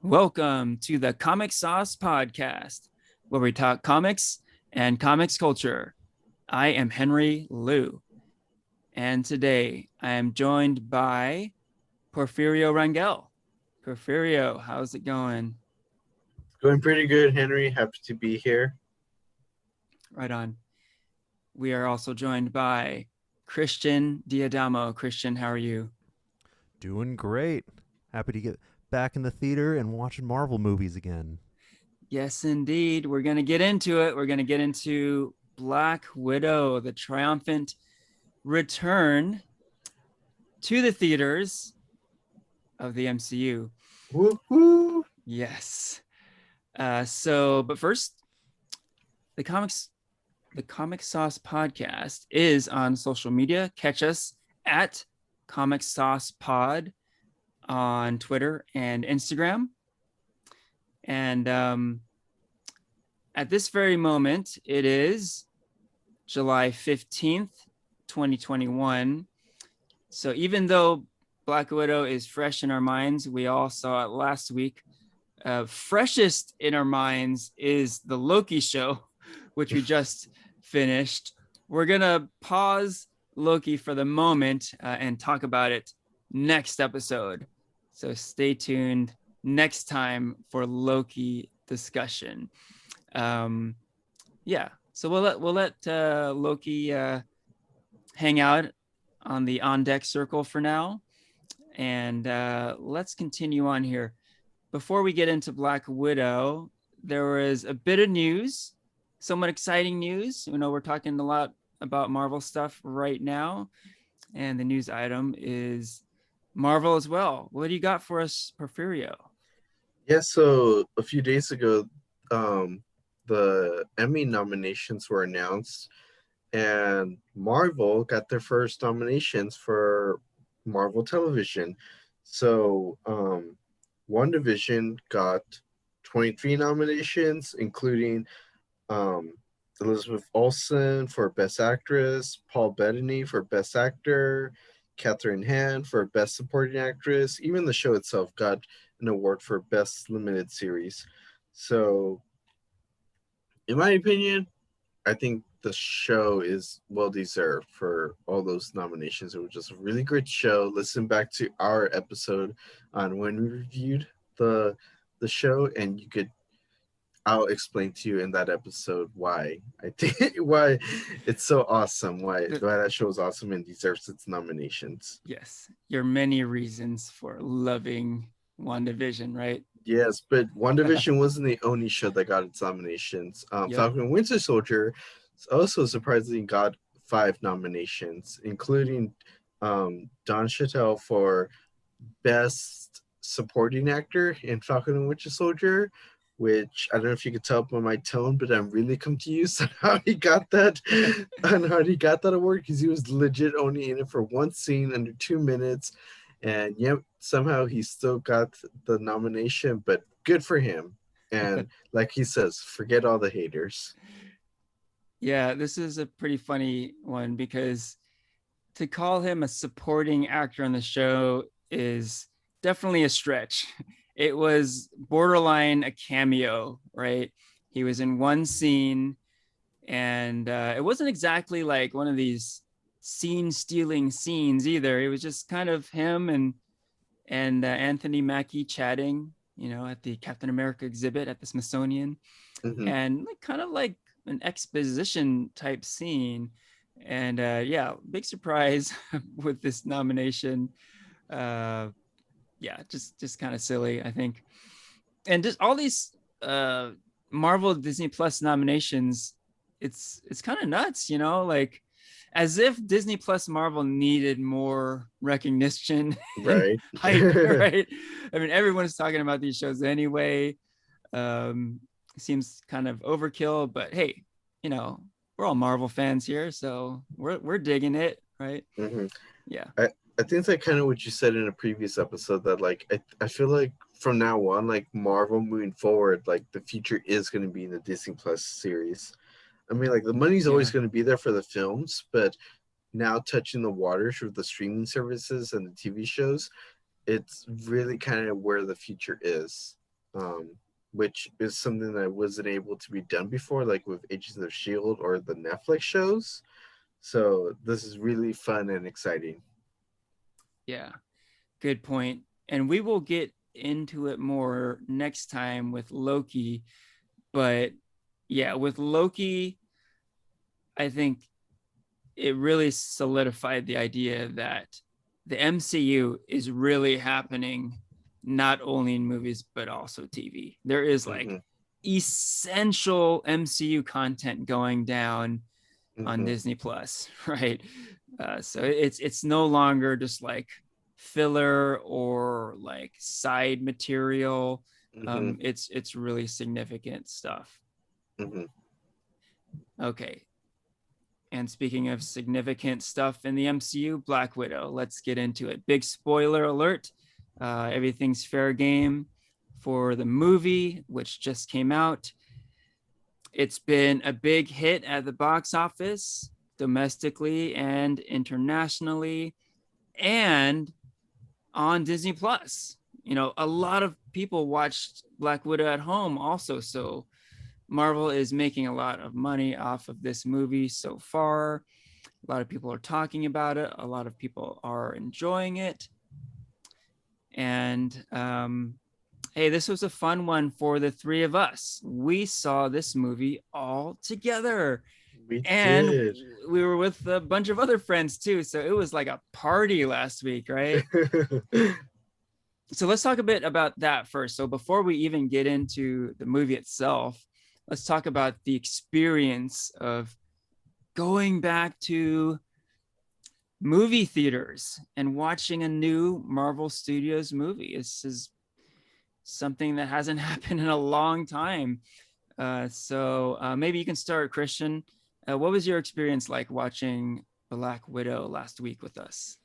Welcome to the Comic Sauce Podcast, where we talk comics and comics culture. I am Henry Liu, and today I am joined by Porfirio Rangel. Porfirio, how's it going? Going pretty good, Henry. Happy to be here. Right on. We are also joined by Christian Diadamo. Christian, how are you? Doing great. Happy to get back in the theater and watching Marvel movies again. Yes, indeed. We're going to get into it. We're going to get into Black Widow, the triumphant return to the theaters of the MCU. Woohoo! Yes. But first, the Comic Sauce Podcast is on social media. Catch us at Comic Sauce Pod on Twitter and Instagram. And at this very moment, it is July 15th, 2021. So even though Black Widow is fresh in our minds, we all saw it last week. Freshest in our minds is the Loki show, which we just finished. We're going to pause Loki for the moment and talk about it next episode. So stay tuned next time for Loki discussion. So we'll let Loki hang out on the on deck circle for now, and let's continue on here. Before we get into Black Widow, there was a bit of news, somewhat exciting news. We're talking a lot about Marvel stuff right now, and the news item is Marvel as well. What do you got for us, Porfirio? Yeah, so a few days ago, the Emmy nominations were announced, and Marvel got their first nominations for Marvel Television. So, WandaVision got 23 nominations, including um, Elizabeth Olsen for Best Actress, Paul Bettany for Best Actor, Catherine Hahn for Best Supporting Actress. Even the show itself got an award for Best Limited Series. So, in my opinion, I think the show is well deserved for all those nominations. It was just a really great show. Listen back to our episode on when we reviewed the the show, and I'll explain to you in that episode why I think why it's so awesome, why that show is awesome and deserves its nominations. Yes, your many reasons for loving WandaVision, right? Yes, but WandaVision wasn't the only show that got its nominations. Yep. Falcon and Winter Soldier also surprisingly got 5 nominations, including Don Cheadle for Best Supporting Actor in Falcon and Winter Soldier, which I don't know if you could tell by my tone, but I'm really confused on how he got that award, because he was legit only in it for one scene under 2 minutes, and yep, somehow he still got the nomination. But good for him. And like he says, forget all the haters. Yeah, this is a pretty funny one because to call him a supporting actor on the show is definitely a stretch. It was borderline a cameo, right? He was in one scene, and it wasn't exactly like one of these scene stealing scenes either. It was just kind of him and Anthony Mackie chatting, at the Captain America exhibit at the Smithsonian, Mm-hmm. and like kind of like an exposition type scene. And yeah, big surprise with this nomination. Uh, yeah, just kind of silly, I think. And just all these Marvel Disney Plus nominations, it's kind of nuts, like as if Disney Plus Marvel needed more recognition and Right. hype, right? I mean, everyone's talking about these shows anyway. Seems kind of overkill, but hey, we're all Marvel fans here, so we're digging it, right? Mm-hmm. Yeah. I think that's kind of what you said in a previous episode, that like I feel like from now on, like Marvel moving forward, like the future is going to be in the Disney Plus series. I mean, like the money's always Yeah. going to be there for the films, but now touching the waters with the streaming services and the TV shows, it's really kind of where the future is. um, which is something that wasn't able to be done before, like with Agents of Shield or the Netflix shows. So this is really fun and exciting. Yeah, good point. And we will get into it more next time with Loki. But yeah, with Loki, I think it really solidified the idea that the MCU is really happening not only in movies but also TV. There is like Mm-hmm. essential MCU content going down on Mm-hmm. Disney Plus, right? So it's no longer just like filler or like side material. Mm-hmm. It's really significant stuff. Mm-hmm. Okay, and speaking of significant stuff in the MCU, Black Widow. Let's get into it. Big spoiler alert. Everything's fair game for the movie, which just came out. It's been a big hit at the box office, domestically and internationally, and on Disney Plus. You know, a lot of people watched Black Widow at home also. So Marvel is making a lot of money off of this movie so far. A lot of people are talking about it. A lot of people are enjoying it. And hey, this was a fun one for the three of us. We saw this movie all together. We And did. we were with a bunch of other friends too. So it was like a party last week, right? So let's talk a bit about that first. So before we even get into the movie itself, let's talk about the experience of going back to movie theaters and watching a new Marvel Studios movie. This is something that hasn't happened in a long time. So maybe you can start, Christian. What was your experience like watching Black Widow last week with us?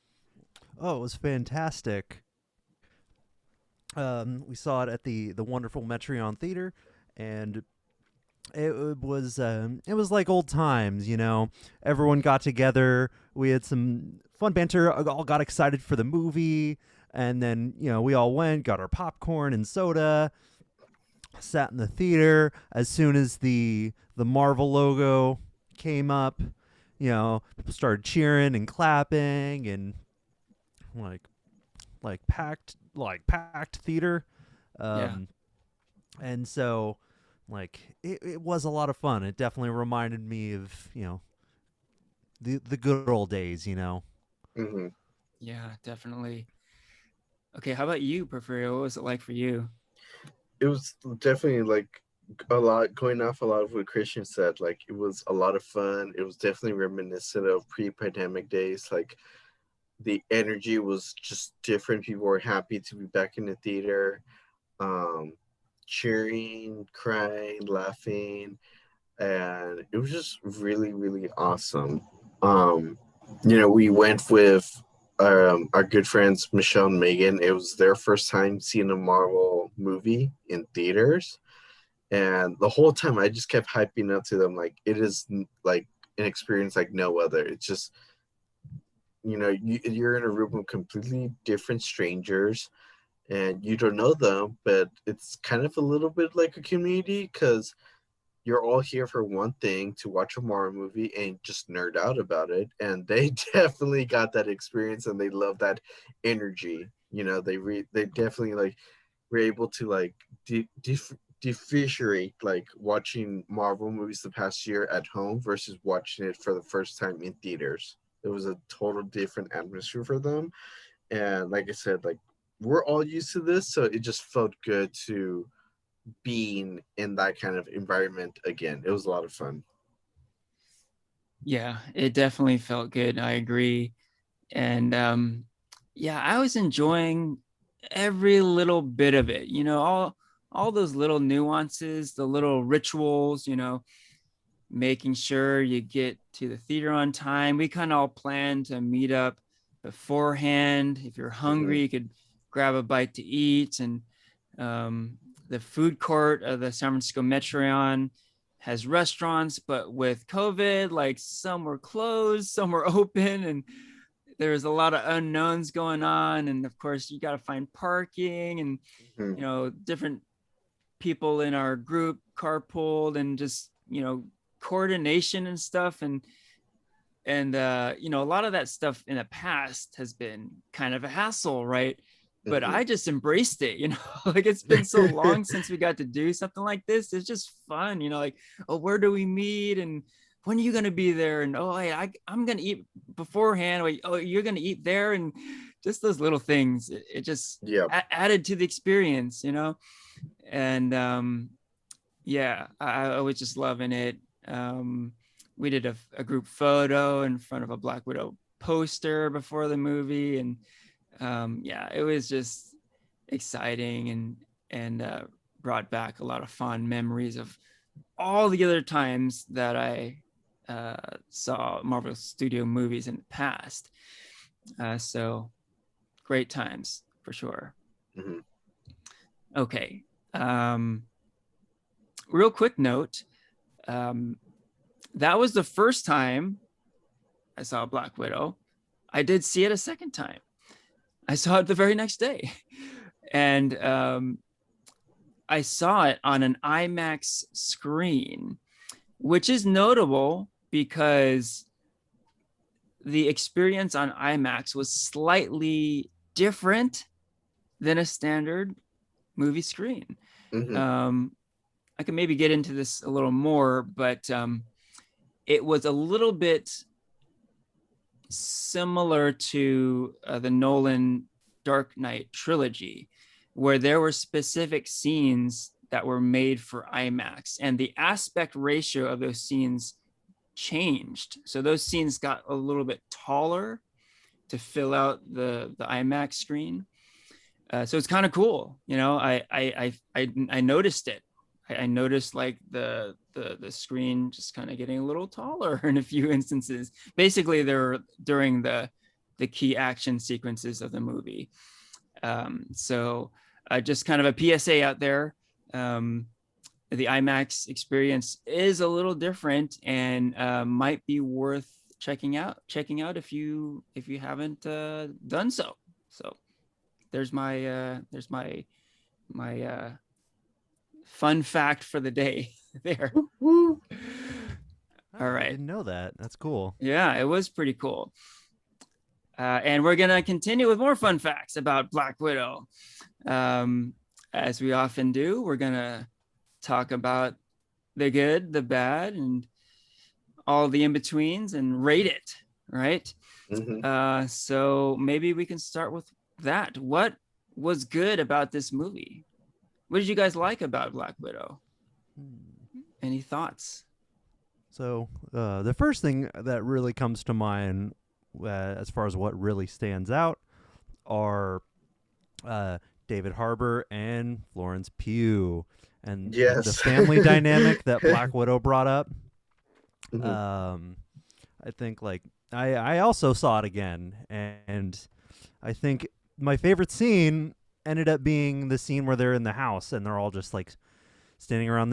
Oh, it was fantastic. We saw it at the wonderful Metreon Theater, and it was like old times. Everyone got together. We had some fun banter. All got excited for the movie, and then we all went, got our popcorn and soda, sat in the theater. As soon as the Marvel logo came up, people started cheering and clapping, and like packed theater. Yeah. um and so it was a lot of fun. It definitely reminded me of the good old days. Mm-hmm. Yeah, definitely. Okay, how about you, Porfirio? What was it like for you? It was definitely like a lot going off a lot of what Christian said. Like it was a lot of fun. It was definitely reminiscent of pre-pandemic days. Like the energy was just different. People were happy to be back in the theater, um, cheering, crying, laughing, and it was just really, really awesome. Um, we went with our good friends Michelle and Megan. It was their first time seeing a Marvel movie in theaters, and the whole time I just kept hyping up to them like it is like an experience like no other. It's just you're in a room with completely different strangers and you don't know them, but it's kind of a little bit like a community because you're all here for one thing, to watch a Marvel movie and just nerd out about it. And they definitely got that experience and they love that energy. They definitely like were able to like differentiate like watching Marvel movies the past year at home versus watching it for the first time in theaters. It was a total different atmosphere for them. And like I said, like we're all used to this, so it just felt good to being in that kind of environment again. It was a lot of fun. Yeah, it definitely felt good. I agree. And yeah, I was enjoying every little bit of it. All those little nuances, the little rituals, making sure you get to the theater on time. We kind of all planned to meet up beforehand. If you're Mm-hmm. hungry, you could grab a bite to eat. And um, the food court of the San Francisco Metreon has restaurants, but with COVID, like some were closed, some were open, and there's a lot of unknowns going on. And of course, you got to find parking and Mm-hmm. different people in our group carpooled, and just, coordination and stuff. And a lot of that stuff in the past has been kind of a hassle, right? But Mhm. I just embraced it, like it's been so long since we got to do something like this. It's just fun, like, oh, where do we meet, and when are you going to be there, and oh, hey, I'm going to eat beforehand, or, oh, you're going to eat there, and just those little things, it just Yeah. added to the experience, and yeah, I was just loving it. We did a group photo in front of a Black Widow poster before the movie, and yeah, it was just exciting, and brought back a lot of fond memories of all the other times that I saw Marvel Studio movies in the past. So great times for sure. Mhm. Okay. Real quick note. That was the first time I saw Black Widow. I did see it a second time. I saw it the very next day. And I saw it on an IMAX screen, which is notable because the experience on IMAX was slightly different than a standard movie screen. Mhm. I can maybe get into this a little more, but it was a little bit similar to the Nolan Dark Knight trilogy, where there were specific scenes that were made for IMAX, and the aspect ratio of those scenes changed. So those scenes got a little bit taller to fill out the IMAX screen. So it's kind of cool, I noticed it. I noticed like the screen just kind of getting a little taller in a few instances. Basically, they're during the key action sequences of the movie. So just kind of a PSA out there. The IMAX experience is a little different, and might be worth checking out if you haven't done so. So there's my fun fact for the day there. Woo. All I right. didn't know that. That's cool. Yeah, it was pretty cool. And we're going to continue with more fun facts about Black Widow. As we often do, we're going to talk about the good, the bad, and all the in-betweens, and rate it, right? Mhm. So maybe we can start with that. What was good about this movie? What did you guys like about Black Widow? Any thoughts? So the first thing that really comes to mind as far as what really stands out are David Harbour and Florence Pugh, and the Yes. family dynamic that Black Widow brought up. Mhm. I think like I also saw it again, and I think my favorite scene ended up being the scene where they're in the house and they're all just like standing around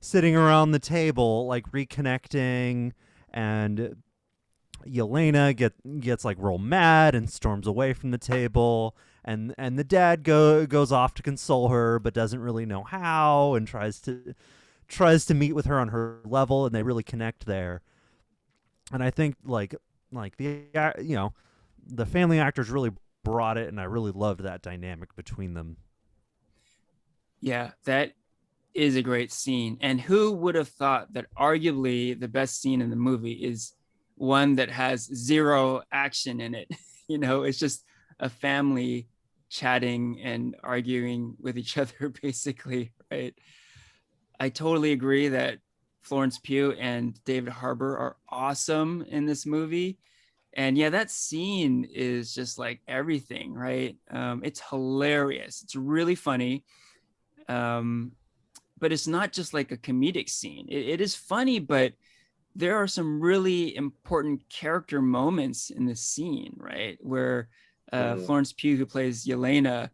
sitting around the table, like reconnecting, and Yelena gets like real mad and storms away from the table, and the dad goes off to console her, but doesn't really know how, and tries to meet with her on her level, and they really connect there. And I think like the family actors really brought it, and I really loved that dynamic between them. Yeah, that is a great scene. And who would have thought that arguably the best scene in the movie is one that has zero action in it? It's just a family chatting and arguing with each other, basically, right? I totally agree that Florence Pugh and David Harbour are awesome in this movie. And yeah, that scene is just like everything, right? It's hilarious. It's really funny. Um, but it's not just like a comedic scene. It is funny, but there are some really important character moments in the scene, right? Where Mhm. Florence Pugh, who plays Yelena,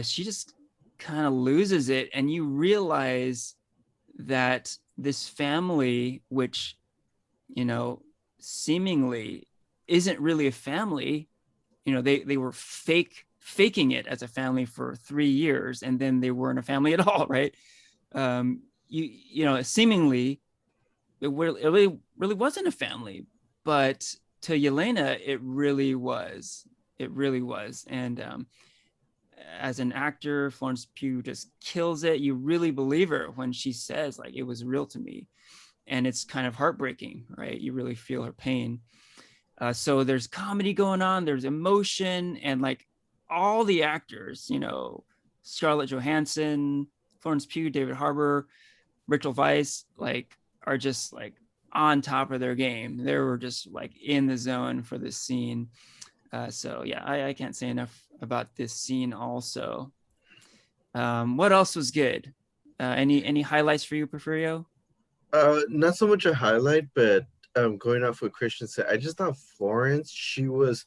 she just kind of loses it. And you realize that this family, which, seemingly isn't really a family, they were fake faking it as a family for 3 years, and then they weren't a family at all, right? You know, seemingly it really wasn't a family, but to Yelena, it really was. It really was. And as an actor, Florence Pugh just kills it. You really believe her when she says, like, it was real to me. And it's kind of heartbreaking, right? You really feel her pain. So there's comedy going on, there's emotion, and like all the actors, you know, Scarlett Johansson, Florence Pugh, David Harbour, Rachel Weisz, like, are just like on top of their game. They were just like in the zone for this scene. So yeah, I can't say enough about this scene also. What else was good? Any highlights for you, Porfirio? Not so much a highlight, but going off what Christian said, I just thought Florence, she was,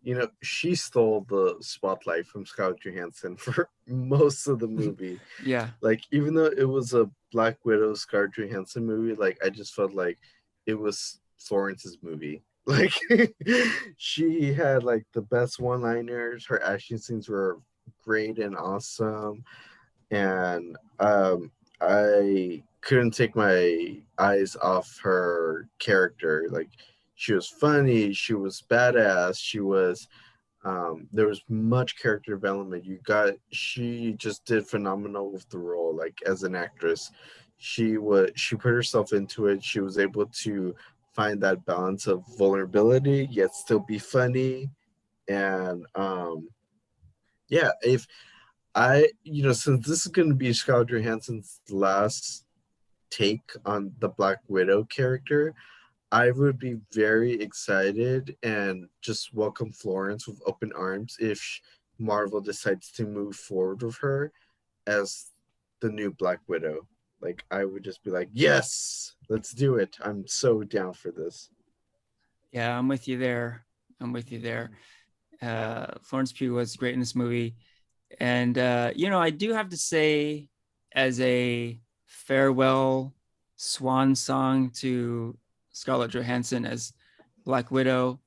you know, she stole the spotlight from Scarlett Johansson for most of the movie. Yeah. Like, even though it was a Black Widow Scarlett Johansson movie, like, I just felt like it was Florence's movie. Like, she had like the best one-liners. Her action scenes were great and awesome, and I couldn't take my eyes off her character. Like, she was funny, she was badass, she was there was much character development. She just did phenomenal with the role. Like, as an actress, she put herself into it. She was able to find that balance of vulnerability yet still be funny. And yeah, if since this is going to be Scarlett Johansson's last take on the Black Widow character, I would be very excited and just welcome Florence with open arms if Marvel decides to move forward with her as the new Black Widow. Like, I would just be like, yes, let's do it. I'm so down for this. Yeah, I'm with you there. I'm with you there. Florence Pugh was great in this movie. And, you know, I do have to say, as a farewell swan song to Scarlett Johansson as Black Widow,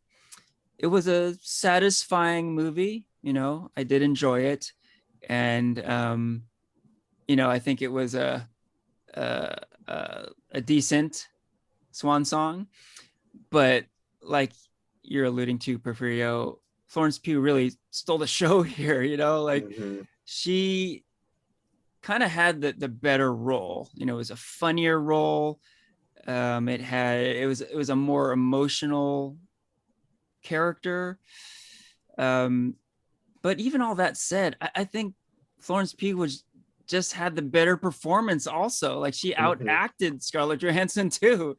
it was a satisfying movie. You know, I did enjoy it. And, you know, I think it was a, a decent swan song. But like you're alluding to, Porfirio, Florence Pugh really stole the show here. You know, like, she kind of had the better role. You know, it was a funnier role. It was a more emotional character. But even all that said, I think Florence Pugh was just had the better performance also. Like, she outacted Scarlett Johansson too.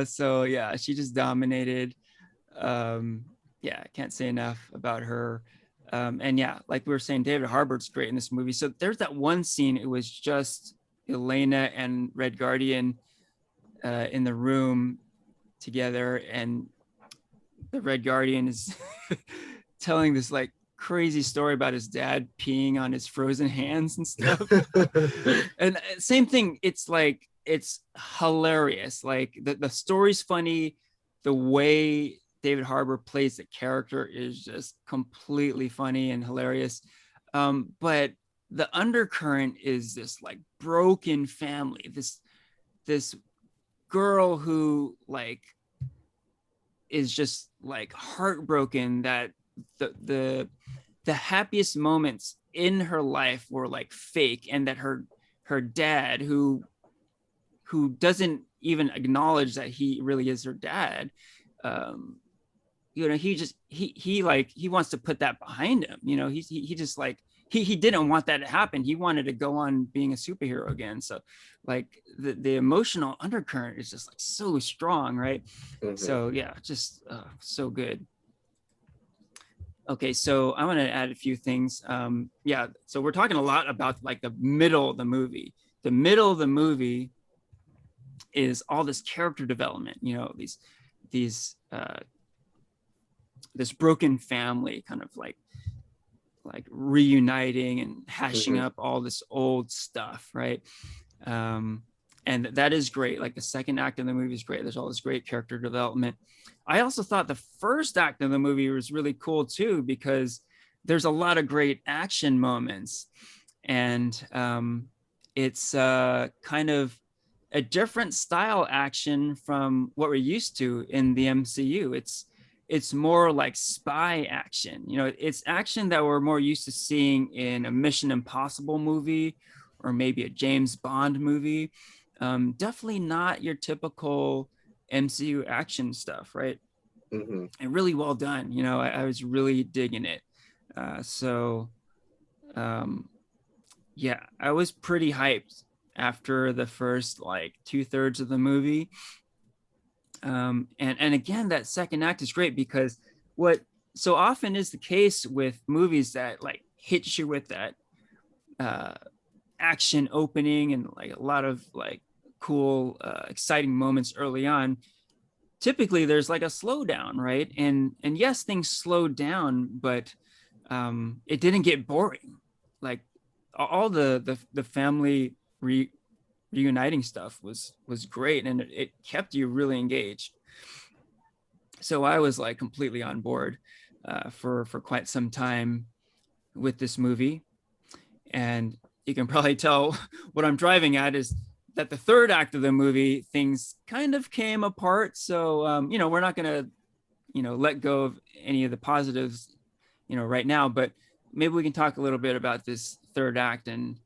So yeah, she just dominated. Yeah, I can't say enough about her. And yeah, like we were saying, David Harbour's great in this movie. So there's that one scene, it was just Elena and Red Guardian in the room together, and the Red Guardian is telling this like crazy story about his dad peeing on his frozen hands and stuff. And same thing, it's like, it's hilarious. Like, the story's funny, the way David Harbour plays the character is just completely funny and hilarious. But the undercurrent is this like broken family, this girl who like is just like heartbroken that the happiest moments in her life were like fake, and that her dad, who doesn't even acknowledge that he really is her dad, you know, he wants to put that behind him. You know, he just like, he didn't want that to happen. He wanted to go on being a superhero again. So like the emotional undercurrent is just like so strong, right? So yeah, just so good. Okay, so I want to add a few things. Yeah, so we're talking a lot about like the middle of the movie. The middle of the movie is all this character development. You know, these this broken family kind of like reuniting and hashing up all this old stuff, right? And that is great. Like, the second act of the movie is great. There's all this great character development. I also thought the first act of the movie was really cool too, because there's a lot of great action moments, and it's kind of a different style action from what we're used to in the MCU. It's more like spy action. You know, it's action that we're more used to seeing in a Mission Impossible movie or maybe a James Bond movie. Definitely not your typical MCU action stuff, right? Mm-hmm. And really well done. You know, I was really digging it. So, yeah, I was pretty hyped after the first like 2/3 of the movie. And again, that second act is great because what so often is the case with movies that like hit you with that uh, action opening and like a lot of like cool, exciting moments early on. Typically, there's like a slowdown, right? And yes, things slowed down, but it didn't get boring. Like all the family reuniting stuff was great, and it kept you really engaged. So I was like completely on board for quite some time with this movie, and you can probably tell what I'm driving at is that the third act of the movie things kind of came apart. So you know, we're not gonna let go of any of the positives right now, but maybe we can talk a little bit about this third act and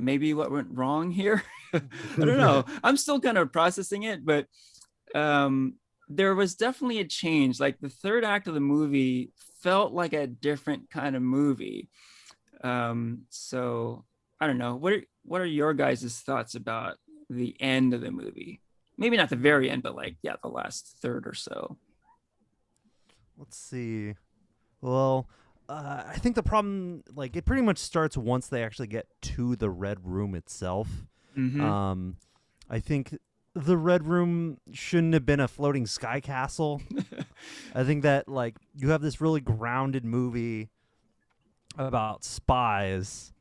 maybe what went wrong here. I don't know. I'm still kind of processing it, but um, there was definitely a change. Like the third act of the movie felt like a different kind of movie. So I don't know. What are your guys' thoughts about the end of the movie? Maybe not the very end, but like yeah, the last third or so. Let's see. Well, I think the problem, like, it pretty much starts once they actually get to the Red Room itself. Mm-hmm. I think the Red Room shouldn't have been a floating sky castle. I think that, like, you have this really grounded movie about spies,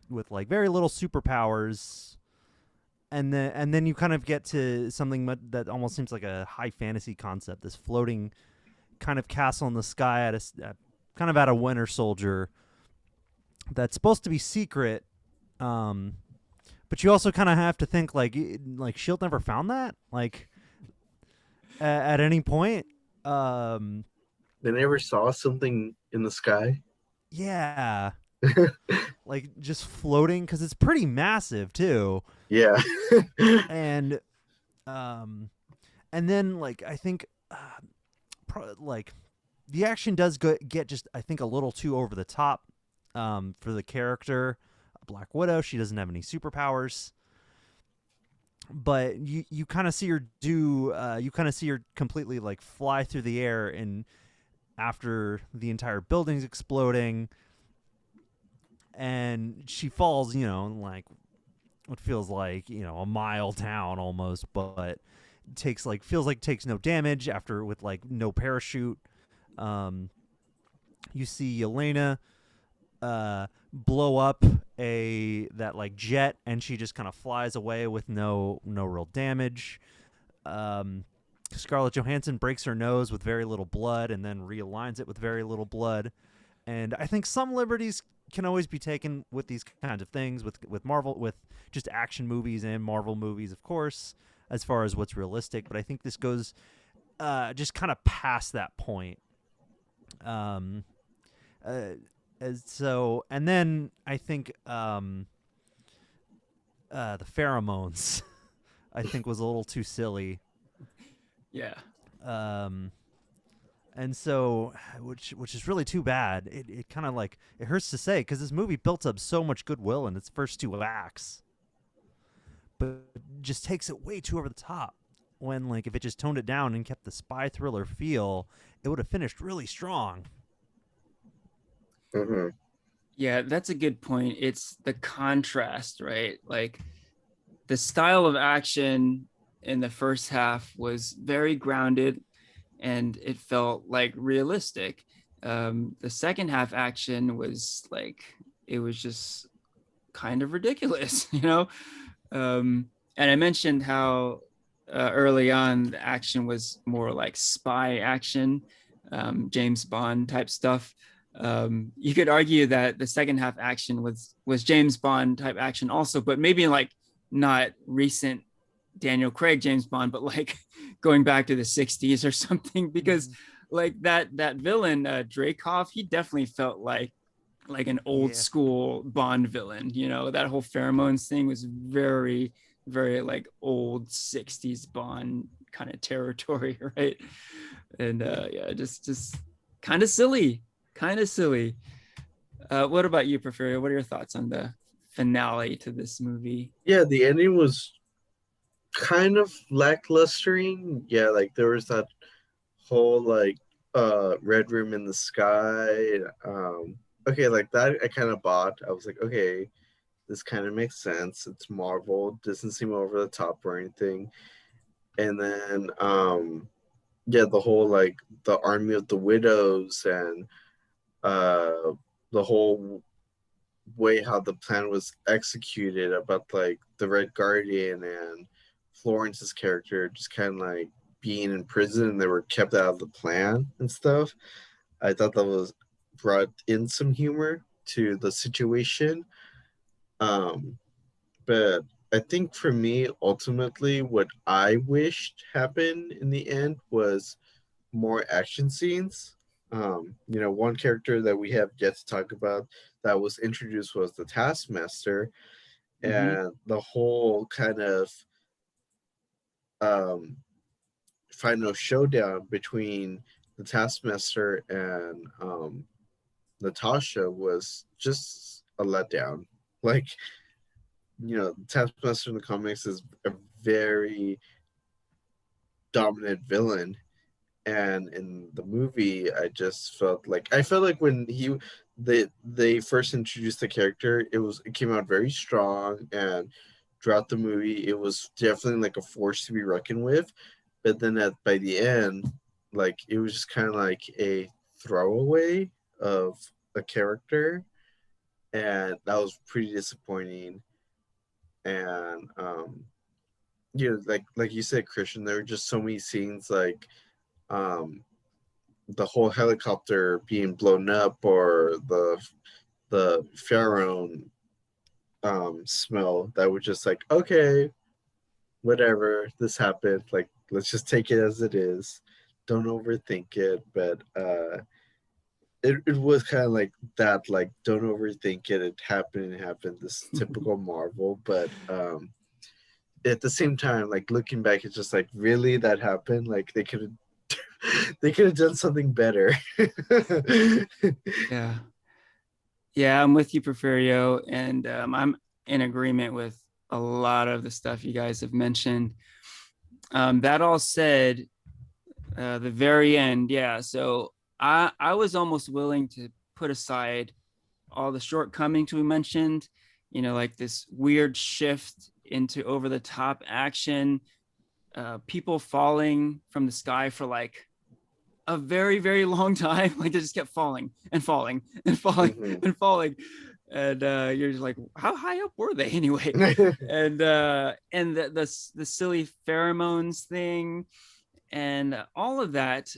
with like very little superpowers, and then you kind of get to something that almost seems like a high fantasy concept. This floating kind of castle in the sky kind of at a Winter Soldier that's supposed to be secret. But you also kind of have to think like Shield never found that like at any point. They never saw something in the sky. Yeah, like just floating because it's pretty massive too. Yeah. And and then like I think like the action does get just I think a little too over the top for the character Black Widow. She doesn't have any superpowers, but you kind of see her you kind of see her completely like fly through the air, and after the entire building's exploding and she falls, like what feels like a mile down almost, but feels like takes no damage after with like no parachute. You see Yelena blow up that like jet, and she just kind of flies away with no real damage. Scarlett Johansson breaks her nose with very little blood and then realigns it with very little blood. And I think some liberties can always be taken with these kinds of things with Marvel, with just action movies and Marvel movies, of course, as far as what's realistic. But I think this goes just kind of past that point. And then I think the pheromones I think was a little too silly. Yeah. And so, which is really too bad. It kind of like, it hurts to say because this movie built up so much goodwill in its first two acts, but just takes it way too over the top. When like if it just toned it down and kept the spy thriller feel, it would have finished really strong. Mm-hmm. Yeah, that's a good point. It's the contrast, right? Like the style of action in the first half was very grounded and it felt like realistic. The second half action was like, it was just kind of ridiculous, and I mentioned how early on the action was more like spy action. James Bond type stuff. You could argue that the second half action was James Bond type action also, but maybe like not recent Daniel Craig James Bond, but like going back to the 60s or something, because like that villain Dreykov, he definitely felt like an old school Bond villain. You know, that whole pheromones thing was very, very like old 60s Bond kind of territory, right? And yeah, just kind of silly, kind of silly. What about you, Porfirio? What are your thoughts on the finale to this movie? Yeah, the ending was kind of lacklustering. Yeah, like there was that whole like red room in the sky. Okay, like that I kind of bought. I was like, okay, this kind of makes sense. It's Marvel, doesn't seem over the top or anything. And then yeah, the whole like the army of the widows and uh the whole way how the plan was executed about like the Red Guardian and Florence's character just kind of like being in prison and they were kept out of the plan and stuff. I thought that was brought in some humor to the situation. Um, but I think for me, ultimately, what I wished happened in the end was more action scenes. You know, one character that we have yet to talk about that was introduced was the Taskmaster, Mm-hmm. and the whole kind of um, final showdown between the Taskmaster and Natasha was just a letdown. Like, you know, Taskmaster in the comics is a very dominant villain, and in the movie I felt like when they first introduced the character, it came out very strong, and throughout the movie it was definitely like a force to be reckoned with. But then by the end, like it was just kind of like a throwaway of a character, and that was pretty disappointing. And you know, like you said, Christian, there were just so many scenes like um the whole helicopter being blown up, or the pharaoh smell that was just like, okay, whatever, this happened, like let's just take it as it is, don't overthink it. But it was kind of like that, like don't overthink it, it happened, this typical Marvel. But at the same time, like looking back, it's just like, really, that happened? Like they could have they could have done something better. Yeah. Yeah, I'm with you, Porfirio, and I'm in agreement with a lot of the stuff you guys have mentioned. That all said, the very end, yeah. So I was almost willing to put aside all the shortcomings we mentioned, you know, like this weird shift into over the top action, people falling from the sky for like a very, very long time. Like they just kept falling and falling and falling Mhm. and falling. And you're just like, how high up were they anyway? And the silly pheromones thing and all of that.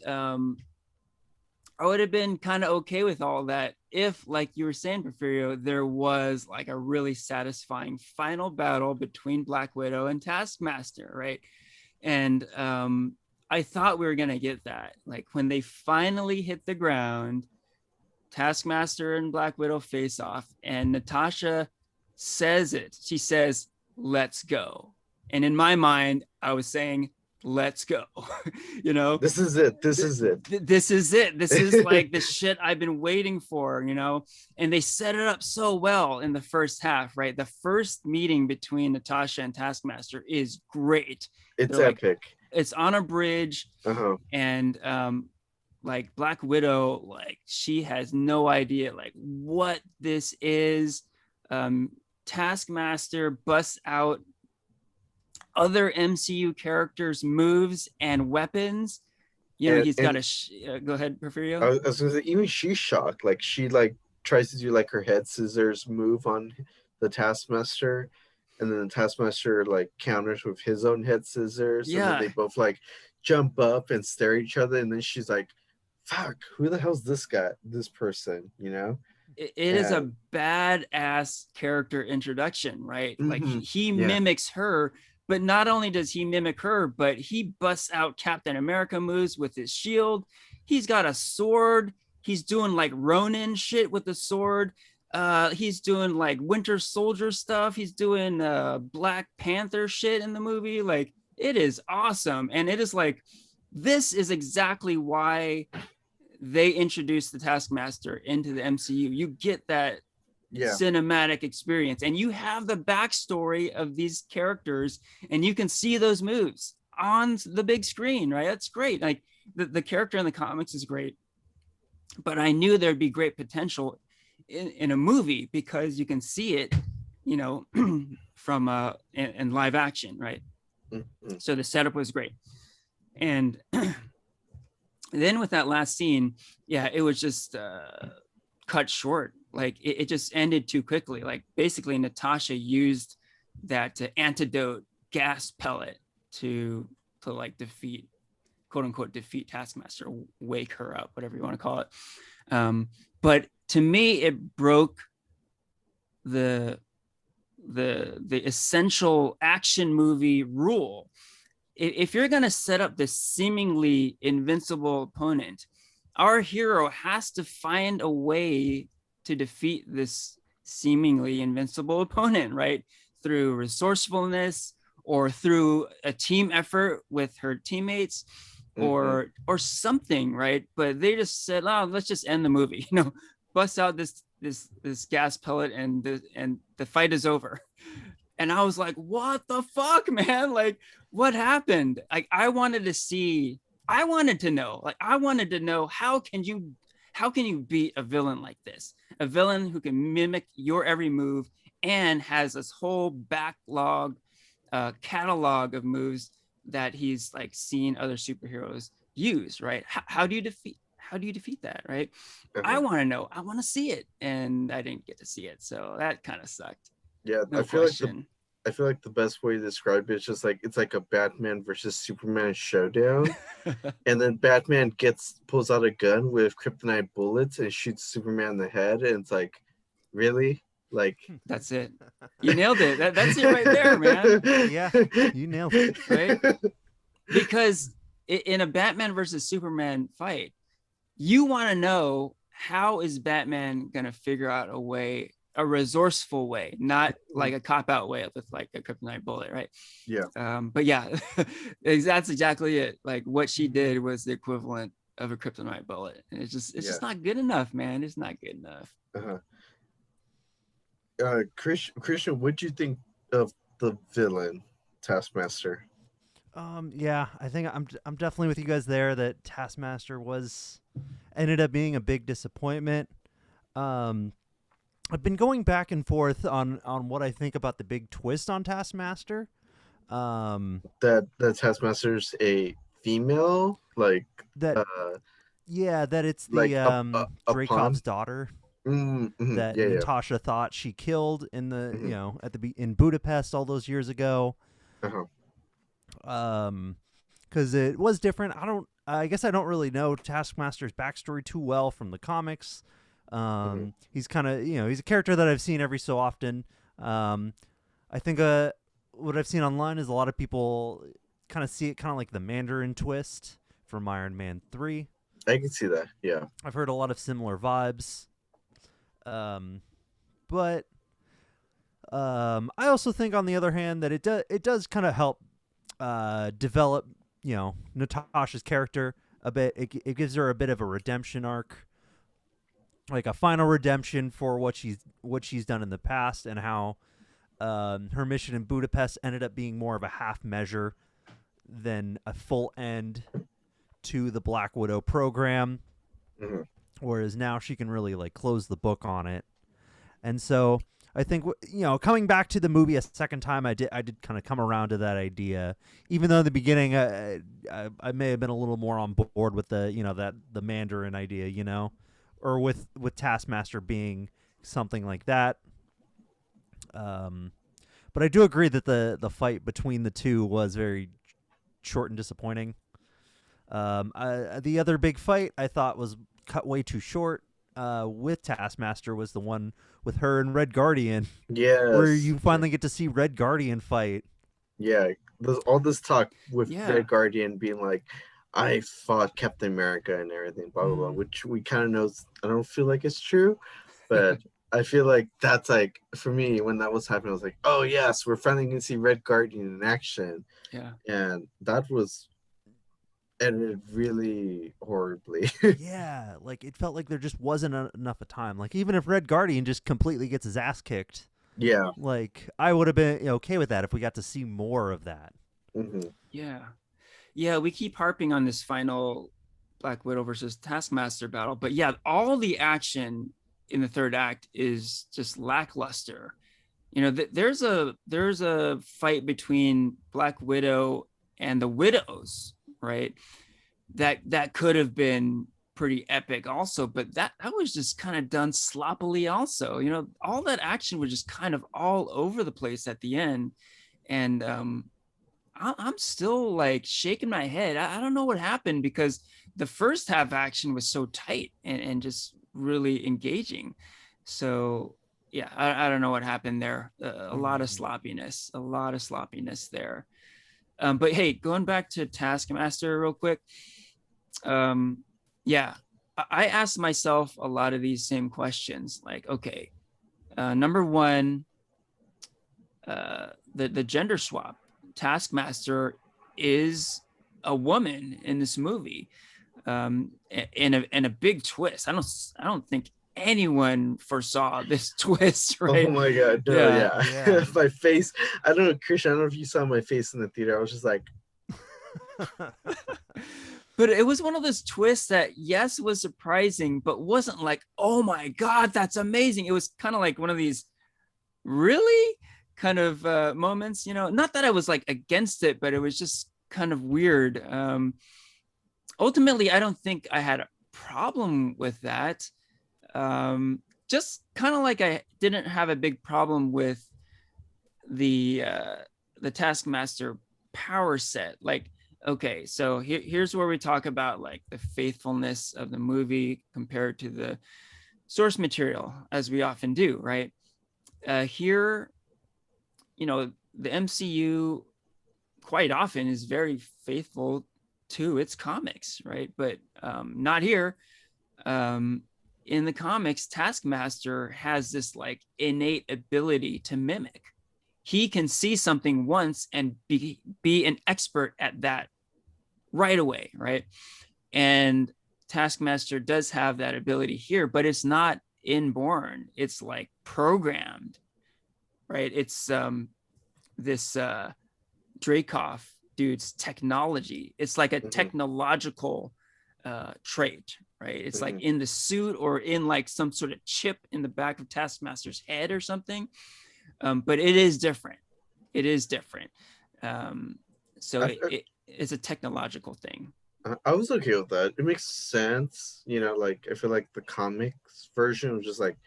I would have been kind of okay with all that if, like you were saying, Porfirio, there was like a really satisfying final battle between Black Widow and Taskmaster, right? And I thought we were gonna get that. Like when they finally hit the ground, Taskmaster and Black Widow face off, and Natasha says it. She says, "Let's go." And in my mind, I was saying, "Let's go." You know, This is it. This is it. this is it. This is like the shit I've been waiting for, you know? And they set it up so well in the first half, right? The first meeting between Natasha and Taskmaster is great. It's They're like, epic. it's on a bridge, Uh-huh. and like Black Widow, like she has no idea like what this is. Taskmaster busts out other MCU characters' moves and weapons. You know, he's got And a go ahead, I Porfirio. was gonna say, even she's shocked. Like she like tries to do like her head scissors move on the Taskmaster, and then the Taskmaster like counters with his own head scissors, and then Yeah, they both like jump up and stare at each other, and then she's like fuck, who the hell's this guy, this person, you know? It is a And badass character introduction, right? Like he yeah. mimics her, but not only does he mimic her, but he busts out Captain America moves with his shield. He's got a sword. He's doing like Ronin shit with the sword. He's doing like Winter Soldier stuff. He's doing Black Panther shit in the movie. Like it is awesome. And it is like, this is exactly why they introduced the Taskmaster into the MCU. You get that cinematic experience, and you have the backstory of these characters, and you can see those moves on the big screen, right? That's great. Like the character in the comics is great, but I knew there'd be great potential in a movie because you can see it, you know, from in live action, right? So the setup was great. And then with that last scene, yeah, it was just cut short. Like it just ended too quickly. Like basically Natasha used that antidote gas pellet to like defeat, quote unquote, defeat Taskmaster, wake her up, whatever you want to call it. But to me, it broke the essential action movie rule. If you're going to set up this seemingly invincible opponent, our hero has to find a way to defeat this seemingly invincible opponent, right? Through resourcefulness or through a team effort with her teammates or something, right? But they just said, oh, let's just end the movie, you know, bust out this gas pellet and the fight is over. And I was like, what the fuck, man? Like, what happened? Like, I wanted to know how can you beat a villain like this? A villain who can mimic your every move and has this whole backlog, catalog of moves that he's like seen other superheroes use, right? How do you defeat that, right? I want to know. I want to see it, and I didn't get to see it, so that kind of sucked. Yeah, No I feel question. I feel like the best way to describe it is just like it's like a Batman versus Superman showdown, and then Batman pulls out a gun with kryptonite bullets and shoots Superman in the head, and it's like, really, like that's it. You nailed it. That's it right there, man. Yeah, you nailed it. Right? Because in a Batman versus Superman fight, you want to know, how is Batman gonna figure out a resourceful way, not like a cop-out way with like a kryptonite bullet, right? Yeah. But yeah, that's exactly it. Like what she did was the equivalent of a kryptonite bullet. And it's just not good enough, man. It's not good enough. Christian, what do you think of the villain Taskmaster? Yeah, I think I'm definitely with you guys there that Taskmaster ended up being a big disappointment. I've been going back and forth on what I think about the big twist on Taskmaster. That Taskmaster's a female, like that it's the like Dreykov's daughter that Natasha thought she killed in the you know in Budapest all those years ago. Because it was different. I guess I don't really know Taskmaster's backstory too well from the comics. He's kind of, he's a character that I've seen every so often. I think what I've seen online is a lot of people kind of see it kind of like the Mandarin twist from Iron Man 3. I can see that, yeah. I've heard a lot of similar vibes. But I also think, on the other hand, that it does kind of help develop, Natasha's character a bit. It gives her a bit of a redemption arc, like a final redemption for what she's done in the past, and how her mission in Budapest ended up being more of a half measure than a full end to the Black Widow program. Whereas now she can really like close the book on it. And so I think, coming back to the movie a second time, I did kind of come around to that idea. Even though in the beginning I may have been a little more on board with the the Mandarin idea, or with Taskmaster being something like that. But I do agree that the fight between the two was very short and disappointing. The other big fight I thought was cut way too short. With Taskmaster was the one with her and Red Guardian, where Yes. you finally get to see Red Guardian fight. Yeah. All this talk with Yeah. Red Guardian being like, I fought Captain America and everything, blah blah blah, which we kind of know. I don't feel like it's true, but I feel like that's like for me when that was happening, I was like, oh yes, we're finally gonna see Red Guardian in action, Yeah. and that was edited really horribly. Yeah, like it felt like there just wasn't enough of time. Like even if Red Guardian just completely gets his ass kicked, Yeah. like I would have been okay with that if we got to see more of that. Hmm. Yeah. Yeah. We keep harping on this final Black Widow versus Taskmaster battle, but yeah, all the action in the third act is just lackluster. You know, there's a fight between Black Widow and the Widows, right? That could have been pretty epic also, but that was just kind of done sloppily also. You know, all that action was just kind of all over the place at the end. And I'm still like shaking my head. I don't know what happened, because the first half action was so tight and just really engaging. So yeah, I don't know what happened there. A lot of sloppiness, there. But hey, going back to Taskmaster real quick. Yeah, I asked myself a lot of these same questions. Like, okay, number one, the gender swap. Taskmaster is a woman in this movie, in a big twist. I don't think anyone foresaw this twist, right? Oh my god, no, yeah. Yeah. My face, I don't know, Christian, I don't know if you saw my face in the theater. I was just like, But it was one of those twists that, yes, was surprising, but wasn't like, oh my God, that's amazing. It was kind of like one of these really kind of moments, you know, not that I was like against it, but it was just kind of weird. Ultimately, I don't think I had a problem with that. Just kind of like I didn't have a big problem with the Taskmaster power set. Like, okay, so here's where we talk about like the faithfulness of the movie compared to the source material, as we often do, right? Here, you know, the MCU quite often is very faithful to its comics, right? But not here. In the comics, Taskmaster has this like innate ability to mimic. He can see something once and be an expert at that right away, right? And Taskmaster does have that ability here, but it's not inborn. It's like programmed, right? It's this Dreykov dude's technology. It's like a technological trait, right? It's like in the suit or in like some sort of chip in the back of Taskmaster's head or something. But it is different. It is different. So it's a technological thing. I was okay with that. It makes sense, you know. Like I feel like the comics version was just like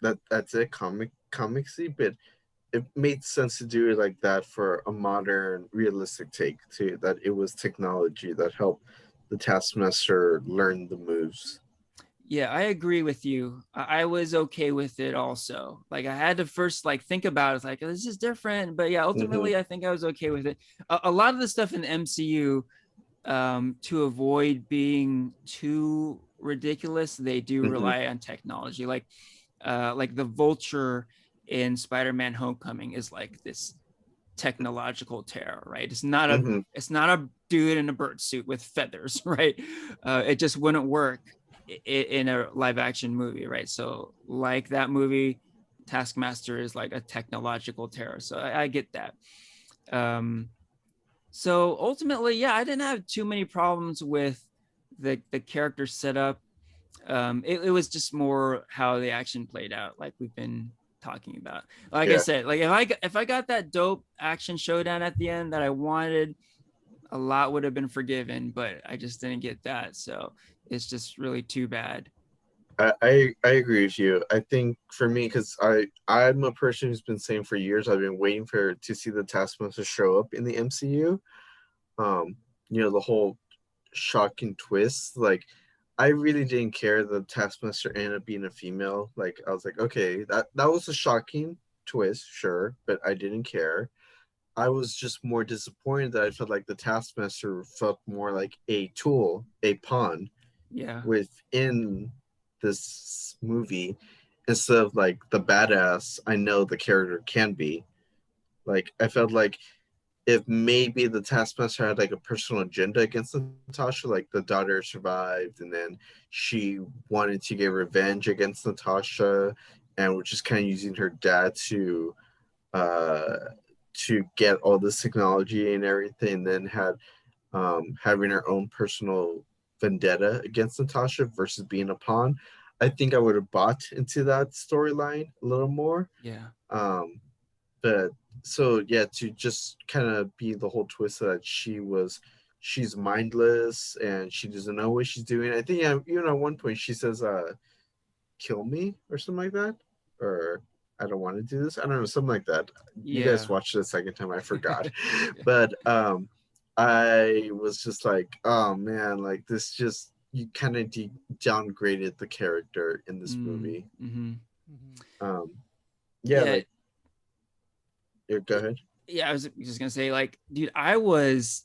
that's it, comicsy, but it made sense to do it like that for a modern, realistic take too. That it was technology that helped the Taskmaster learn the moves. Yeah, I agree with you. I was okay with it also. Like I had to first like think about it, like this is different, but yeah, ultimately I think I was okay with it. A lot of the stuff in the MCU, to avoid being too ridiculous, they do rely on technology. Like the Vulture in Spider-Man Homecoming is like this technological terror, right? It's not a dude in a bird suit with feathers, right? It just wouldn't work in a live action movie, right? So like that movie, Taskmaster is like a technological terror. So I get that. So ultimately, yeah, I didn't have too many problems with the character setup. It was just more how the action played out, like we've been talking about. Like I said, like if I got that dope action showdown at the end that I wanted, a lot would have been forgiven, but I just didn't get that. So it's just really too bad. I agree with you. I think for me, because I'm a person who's been saying for years I've been waiting to see the Taskmaster show up in the MCU. You know, the whole shocking twists. Like, I really didn't care the Taskmaster ended up being a female. Like, I was like, okay, that was a shocking twist, sure, but I didn't care. I was just more disappointed that I felt like the Taskmaster felt more like a tool, a pawn Yeah. within this movie instead of like the badass I know the character can be. Like, I felt like if maybe the Taskmaster had like a personal agenda against Natasha, like the daughter survived and then she wanted to get revenge against Natasha and was just kind of using her dad uh to get all this technology and everything, then had having her own personal vendetta against Natasha versus being a pawn. I think I would have bought into that storyline a little more. Yeah. But so yeah, to just kind of be the whole twist that she's mindless and she doesn't know what she's doing. I think even at one point she says kill me or something like that, or I don't want to do this, I don't know, something like that. You Yeah. guys watched it the second time, I forgot. Yeah. But I was just like, oh man, like this just, you kind of downgraded the character in this movie. Mm-hmm. um Yeah. like, yeah, go ahead. Yeah, I was just gonna say, like, dude, I was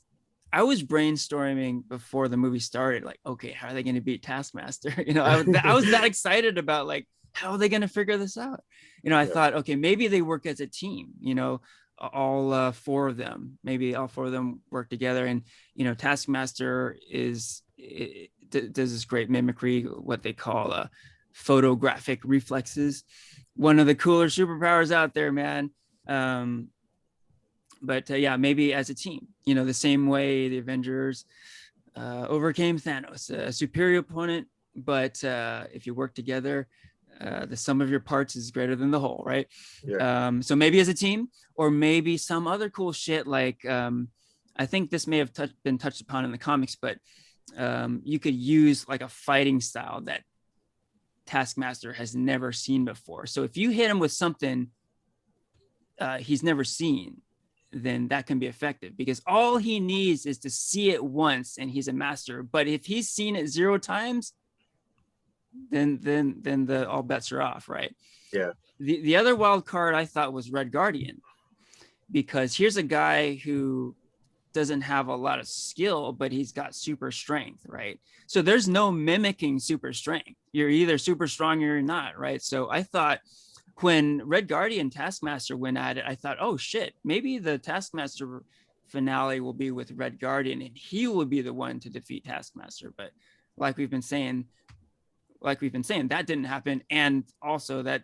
brainstorming before the movie started, like, okay, how are they gonna beat Taskmaster? I was that excited about, like, how are they gonna figure this out? I Yeah. thought, okay, maybe they work as a team, all four of them, maybe all four of them work together. And Taskmaster does this great mimicry, what they call photographic reflexes, one of the cooler superpowers out there, man. But yeah, maybe as a team, the same way the Avengers overcame Thanos, a superior opponent. But if you work together, the sum of your parts is greater than the whole, right? Yeah. So maybe as a team, or maybe some other cool shit. Like, I think this may have been touched upon in the comics, but you could use like a fighting style that Taskmaster has never seen before. So if you hit him with something he's never seen, then that can be effective, because all he needs is to see it once and he's a master. But if he's seen it 0 times, then the all bets are off, right? Yeah. The other wild card I thought was Red Guardian, because here's a guy who doesn't have a lot of skill, but he's got super strength, right? So there's no mimicking super strength. You're either super strong or you're not, right? So I thought when Red Guardian Taskmaster went at it, I thought, oh shit, maybe the Taskmaster finale will be with Red Guardian and he will be the one to defeat Taskmaster. But like we've been saying, that didn't happen. And also that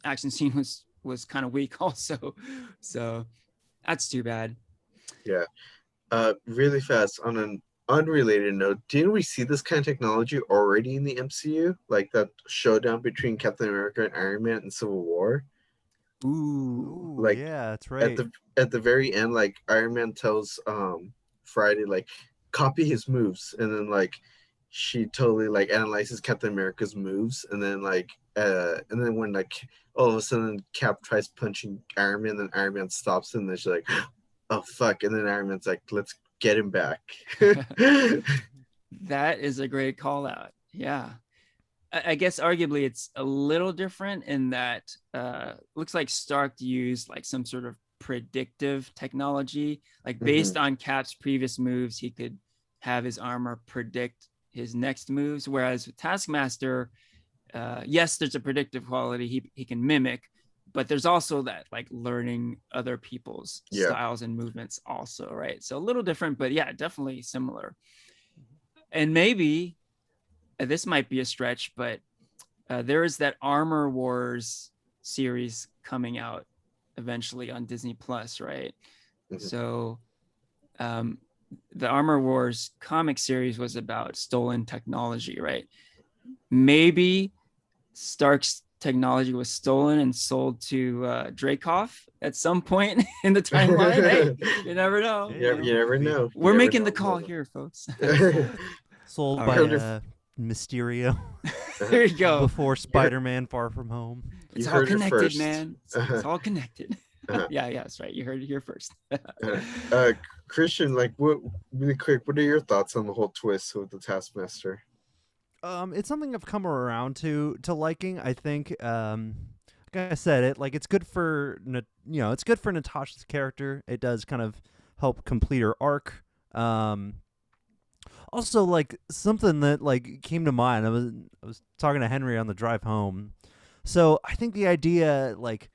action scene was kind of weak also. So that's too bad. Yeah. Really fast, on an unrelated note, didn't we see this kind of technology already in the MCU? Like that showdown between Captain America and Iron Man in Civil War? Ooh. Like, yeah, that's right. At the very end, like Iron Man tells Friday, like, copy his moves, and then like she totally like analyzes Captain America's moves, and then when like all of a sudden Cap tries punching Iron Man, then Iron Man stops him, and then she's like, oh fuck, and then Iron Man's like, let's get him back. That is a great call out. Yeah. I guess arguably it's a little different in that looks like Stark used like some sort of predictive technology, like based on Cap's previous moves, he could have his armor predict his next moves. Whereas with Taskmaster, yes, there's a predictive quality. He can mimic, but there's also that like learning other people's styles and movements also, right? So a little different, but yeah, definitely similar. And maybe this might be a stretch, but there is that Armor Wars series coming out eventually on Disney Plus, right? So the Armor Wars comic series was about stolen technology, right? Maybe Stark's technology was stolen and sold to Dreykov at some point in the timeline. Hey, you never know. You never know. We're making the call here, folks. Sold by Mysterio. There you go. Before Spider-Man Far From Home. It's all connected, man. It's all connected. Yeah, that's right. You heard it here first. uh, Christian, like, what really quick? What are your thoughts on the whole twist with the Taskmaster? It's something I've come around to liking. I think, like I said, it's good for it's good for Natasha's character. It does kind of help complete her arc. Also, like something that like came to mind. I was talking to Henry on the drive home. So I think the idea like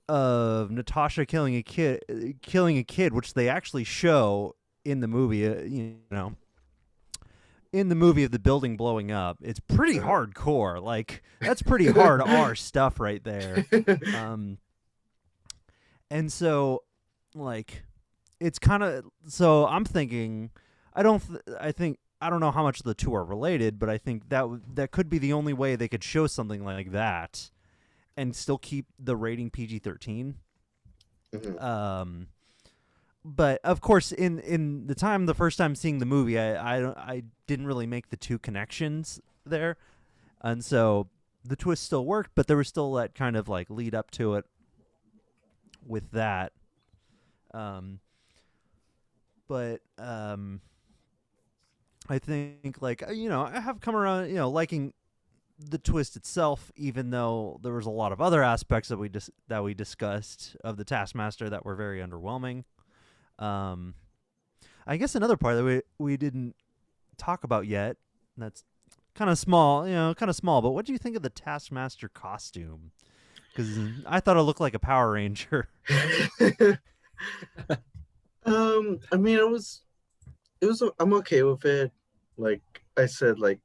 of Natasha killing a kid, which they actually show in the movie, in the movie of the building blowing up, it's pretty hardcore. Like that's pretty hard R stuff right there. And so like it's kind of so I'm thinking I don't know how much the two are related, but I think that could be the only way they could show something like that and still keep the rating PG-13. But of course, in the first time seeing the movie, I didn't really make the two connections there, and so the twist still worked, but there was still that kind of like lead up to it with that. But I think like I have come around liking the twist itself, even though there was a lot of other aspects that we discussed of the Taskmaster that were very underwhelming. I guess another part that we didn't talk about yet, that's kind of small, but what do you think of the Taskmaster costume? Because I thought it looked like a Power Ranger. I mean, I'm okay with it. Like I said, like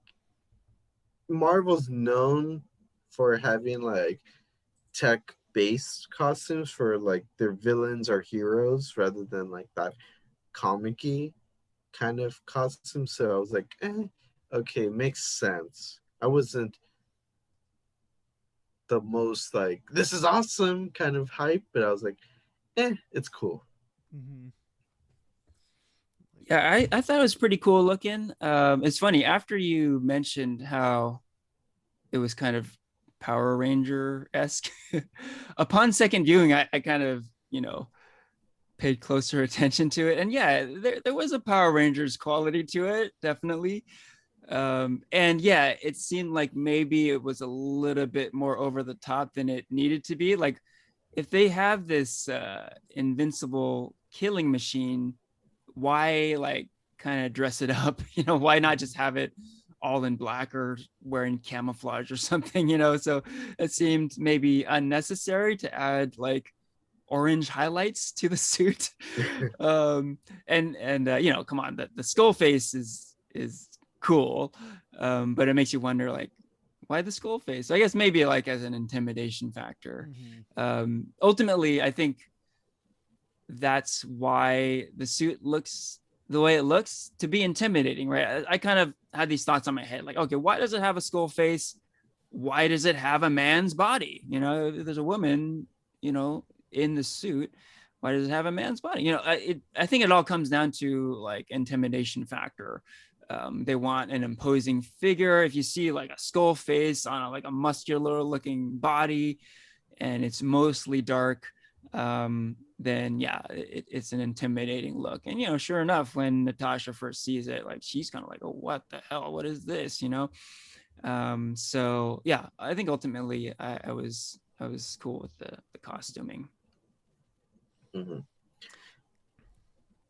Marvel's known for having like tech based costumes for like their villains or heroes rather than like that comic-y kind of costume. So I was like, okay, makes sense. I wasn't the most like this is awesome kind of hype, but I was like, it's cool. Mm-hmm. Yeah, I thought it was pretty cool looking. It's funny, after you mentioned how it was kind of Power Ranger-esque, upon second viewing, I kind of, paid closer attention to it. And yeah, there was a Power Rangers quality to it, definitely. And yeah, it seemed like maybe it was a little bit more over the top than it needed to be. Like if they have this invincible killing machine, why like kind of dress it up? Why not just have it all in black or wearing camouflage or something? So it seemed maybe unnecessary to add like orange highlights to the suit. And come on, the skull face is cool, but it makes you wonder like why the skull face. So I guess maybe like as an intimidation factor. Ultimately I think that's why the suit looks the way it looks, to be intimidating, right? I kind of had these thoughts on my head like, okay, why does it have a skull face? Why does it have a man's body? There's a woman in the suit. Why does it have a man's body? I think it all comes down to like intimidation factor. They want an imposing figure. If you see like a skull face on like a muscular looking body and it's mostly dark, then yeah, it's an intimidating look. And sure enough, when Natasha first sees it, like she's kind of like, oh, what the hell, what is this? So yeah, I think ultimately I was cool with the costuming.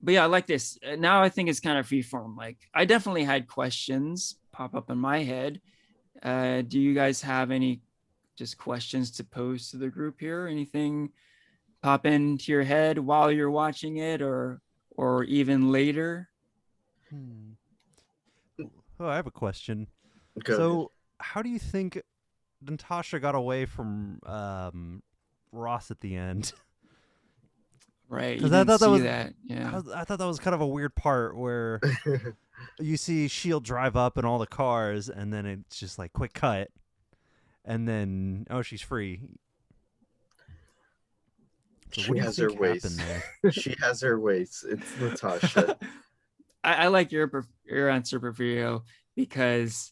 But yeah, I like this. Now I think it's kind of freeform. Like I definitely had questions pop up in my head. Do you guys have any just questions to pose to the group here? Anything pop into your head while you're watching it, or even later? Oh, I have a question. Go So, how do you think Natasha got away from Ross at the end? Right, you Because I didn't thought that see was that. Yeah. I thought that was kind of a weird part where you see Shield drive up in all the cars, and then it's just like quick cut, and then she's free. So She what do you has her think happened ways. there? She has her ways. It's Natasha. I like your answer, Porfirio, because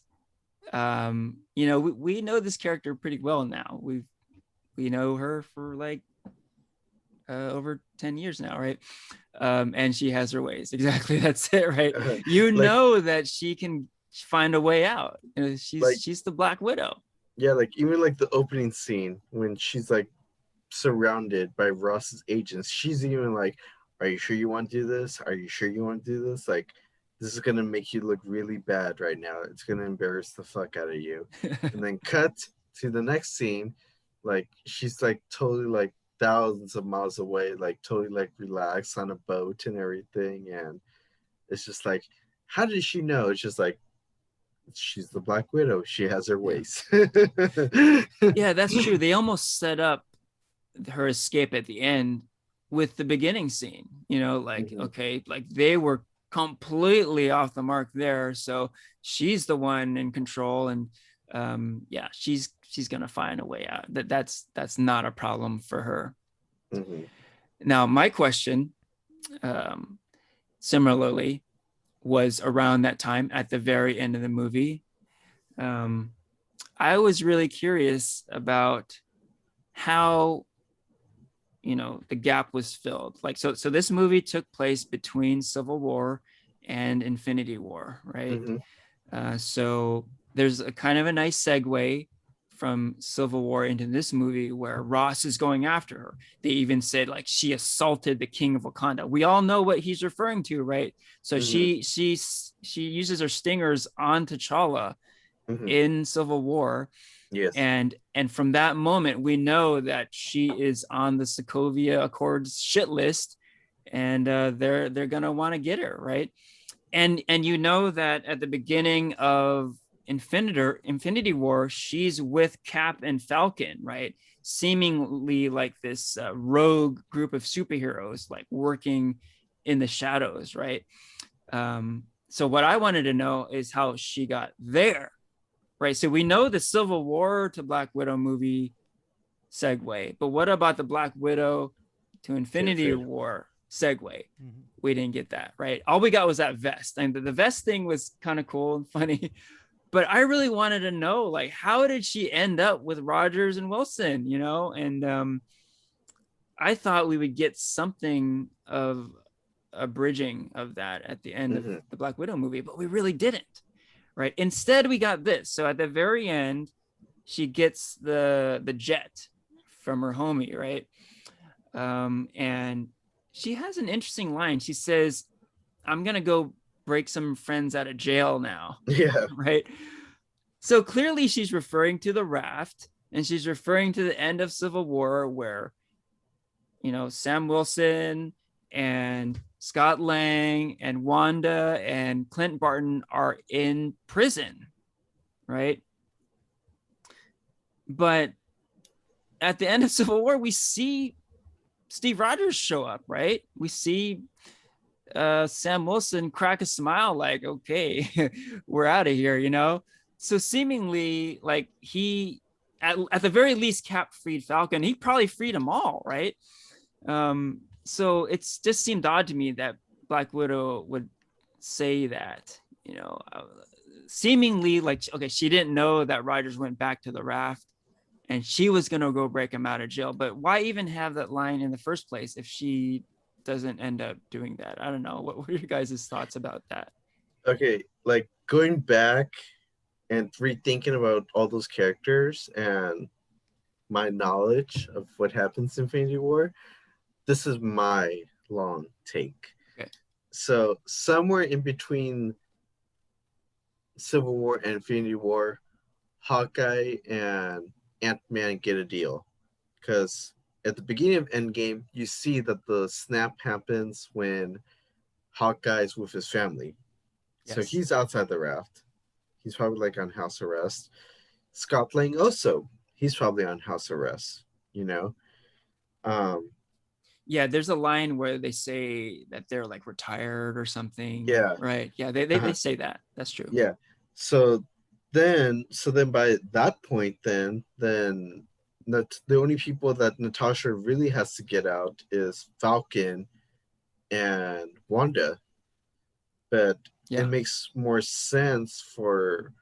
we know this character pretty well now. We know her for like over 10 years now, right? And she has her ways. Exactly, that's it, right? You like know that she can find a way out. You know, like she's the Black Widow. yeah, like even like the opening scene when she's like surrounded by Ross's agents, she's even like, "Are you sure you want to do this? Are you sure you want to do this? Like, this is gonna make you look really bad right now. It's gonna embarrass the fuck out of you." And then cut to the next scene, like she's like totally like thousands of miles away, like totally like relaxed on a boat and everything, and it's just like, how did she know? It's just like she's the Black Widow. She has her Yeah. ways. Yeah, that's true. They almost set up her escape at the end with the beginning scene, you know, like, Mhm. okay, like they were completely off the mark there. So she's the one in control. And yeah, she's gonna find a way out. That's not a problem for her. Mhm. Now, my question, um, similarly, was around that time at the very end of the movie. Um, I was really curious about how, you know, the gap was filled. Like, so this movie took place between Civil War and Infinity War, right? Mhm. So there's a kind of a nice segue from Civil War into this movie where Ross is going after her. They even said like she assaulted the king of Wakanda. We all know what he's referring to, right? So Mhm. she uses her stingers on T'Challa Mhm. in Civil War, Yes. and from that moment we know that she is on the Sokovia Accords shit list, and they're gonna want to get her, right? And you know that at the beginning of Infinity War, she's with Cap and Falcon, right? Seemingly like this rogue group of superheroes, like working in the shadows, right? So what I wanted to know is how she got there, right? So we know the Civil War to Black Widow movie segue, but what about the Black Widow to Infinity Infinity. War segue? Mhm. We didn't get that, right? All we got was that vest, and the vest thing was kind of cool and funny. But I really wanted to know, like, how did she end up with Rogers and Wilson, you know? And I thought we would get something of a bridging of that at the end of Mhm. the Black Widow movie, but we really didn't, right? Instead, we got this. So at the very end, she gets the jet from her homie, right? And she has an interesting line. She says, "I'm gonna go break some friends out of jail now," Yeah. right? So clearly, she's referring to the raft, and she's referring to the end of Civil War, where, you know, Sam Wilson and Scott Lang and Wanda and Clint Barton are in prison, right? But at the end of Civil War, we see Steve Rogers show up, right? We see Sam Wilson crack a smile, like, okay, we're out of here, you know? So seemingly, like, at the very least, Cap freed Falcon. He probably freed them all, right? So it's just seemed odd to me that Black Widow would say that, you know, seemingly like, okay, she didn't know that Rogers went back to the raft and she was going to go break him out of jail. But why even have that line in the first place if she doesn't end up doing that? I don't know. What are your guys' thoughts about that? Okay, like going back and rethinking about all those characters and my knowledge of what happens in Infinity War, this is my long take. Okay. So somewhere in between Civil War and Infinity War, Hawkeye and Ant-Man get a deal. Because at the beginning of Endgame, you see that the snap happens when Hawkeye's with his family. So Yes. he's outside the raft. He's probably like on house arrest. Scott Lang also, he's probably on house arrest, you know? Um, Yeah, there's a line where they say that they're like retired or something, yeah. right? Yeah, they Uh-huh. say that. That's true. Yeah. So then by that point then the only people that Natasha really has to get out is Falcon and Wanda. But it Yeah. makes more sense for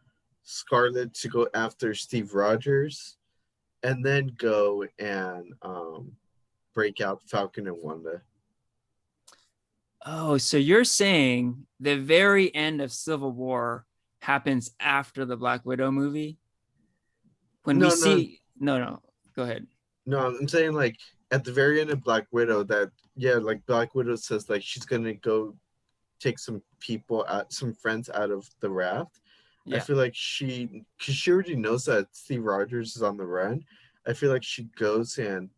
Scarlet to go after Steve Rogers and then go and break out Falcon and Wanda. Oh, so you're saying the very end of Civil War happens after the Black Widow movie? When we No, no, see no, go ahead. no. I'm saying like at the very end of Black Widow, that like Black Widow says like she's gonna go take some friends out of the raft. I Yeah. feel like because she already knows that Steve Rogers is on the run. I feel like she goes and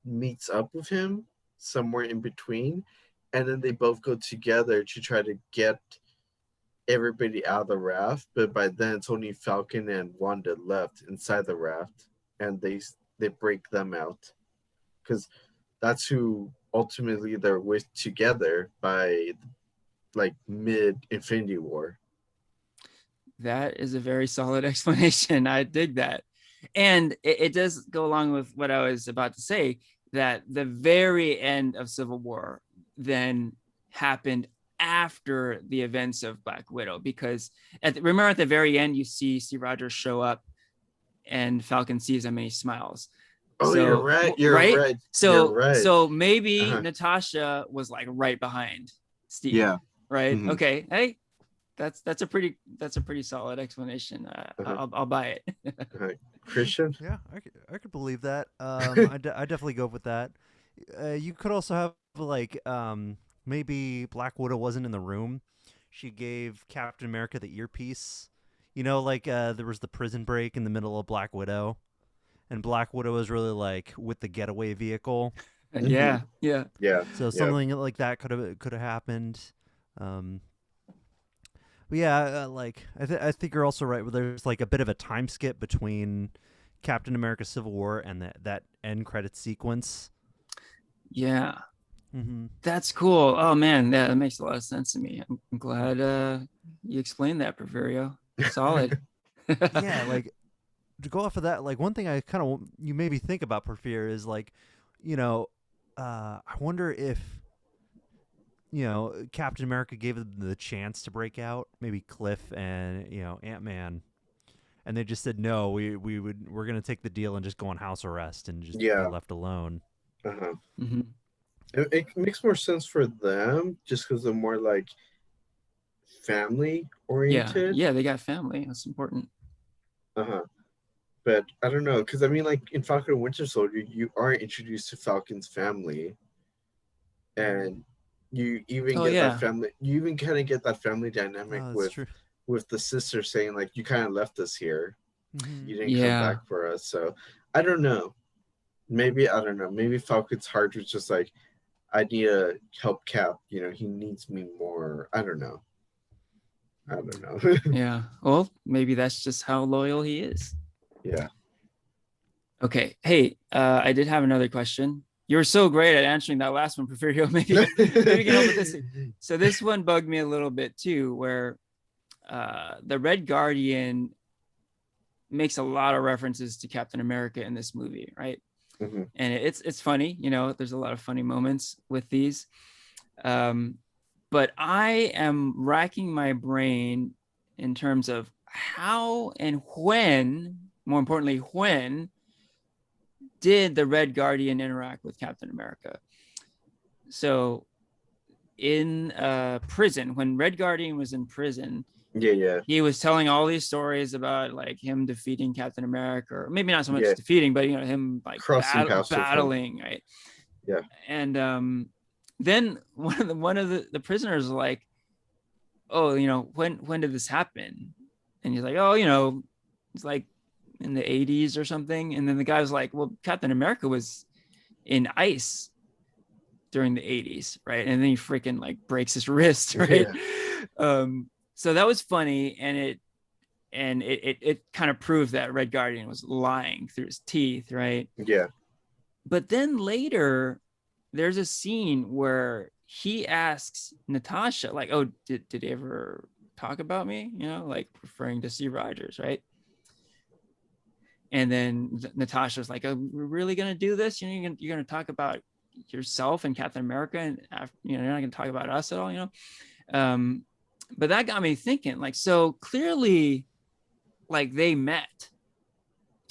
meets up with him somewhere in between, and then they both go together to try to get everybody out of the raft. But by then, it's only Falcon and Wanda left inside the raft, and they break them out because that's who ultimately they're with together by like mid Infinity War. That is a very solid explanation. I dig that. And it does go along with what I was about to say, that the very end of Civil War then happened after the events of Black Widow, because remember at the very end, you see Steve Rogers show up and Falcon sees him and he smiles. Oh, so, you're right. You're right. So, you're right. So maybe Natasha was like right behind Steve. Yeah. Right. Mhm. Okay. Hey, that's a pretty solid explanation. I'll buy it. Christian? Yeah, I could believe that. I definitely go with that. You could also have like maybe Black Widow wasn't in the room. She gave Captain America the earpiece. You know, like there was the prison break in the middle of Black Widow, and Black Widow was really like with the getaway vehicle. Yeah. So something like that could have happened. But yeah, like I think you're also right. Where there's like a bit of a time skip between Captain America: Civil War and that end credit sequence. Yeah. Mm-hmm. That's cool. Oh man, that makes a lot of sense to me. I'm glad you explained that, Porfirio. Solid. Yeah, like to go off of that, like one thing I kind of you made me think about Porfirio is like, I wonder if Captain America gave them the chance to break out, maybe Cliff and Ant-Man, and they just said no, we're gonna take the deal and just go on house arrest and just be left alone. Mm-hmm. It makes more sense for them just because they're more like family oriented. Yeah, they got family. That's important. But I don't know, because I mean, like in Falcon and Winter Soldier, you are introduced to Falcon's family, and you even that family. You even kind of get that family dynamic with the sister saying like, "You kind of left us here. Mm-hmm. You didn't come back for us." So I don't know. Maybe Falcon's heart was just like, I need to help Cap. He needs me more. I don't know. Yeah. Well, maybe that's just how loyal he is. Yeah. Okay. Hey, I did have another question. You were so great at answering that last one, Porfirio. Maybe you can help with this. So this one bugged me a little bit too, where the Red Guardian makes a lot of references to Captain America in this movie, right? Mm-hmm. And it's funny, there's a lot of funny moments with these. But I am racking my brain in terms of how and when, more importantly, when did the Red Guardian interact with Captain America? So in prison, when Red Guardian was in prison, he was telling all these stories about like him defeating Captain America, or maybe not so much defeating, but him like battling, right? Yeah. And then one of the prisoners was like, "Oh, when did this happen?" And he's like, "Oh, it's like in the 80s or something." And then the guy was like, "Well, Captain America was in ice during the 80s, right?" And then he freaking like breaks his wrist, right? Yeah. So that was funny, and it kind of proved that Red Guardian was lying through his teeth, right? Yeah. But then later, there's a scene where he asks Natasha, like, "Oh, did he ever talk about me?" Like referring to Steve Rogers, right? And then Natasha's like, "Oh, we're really gonna do this? You're gonna talk about yourself and Captain America, and after, you're not gonna talk about us at all, But that got me thinking, like, so clearly, like they met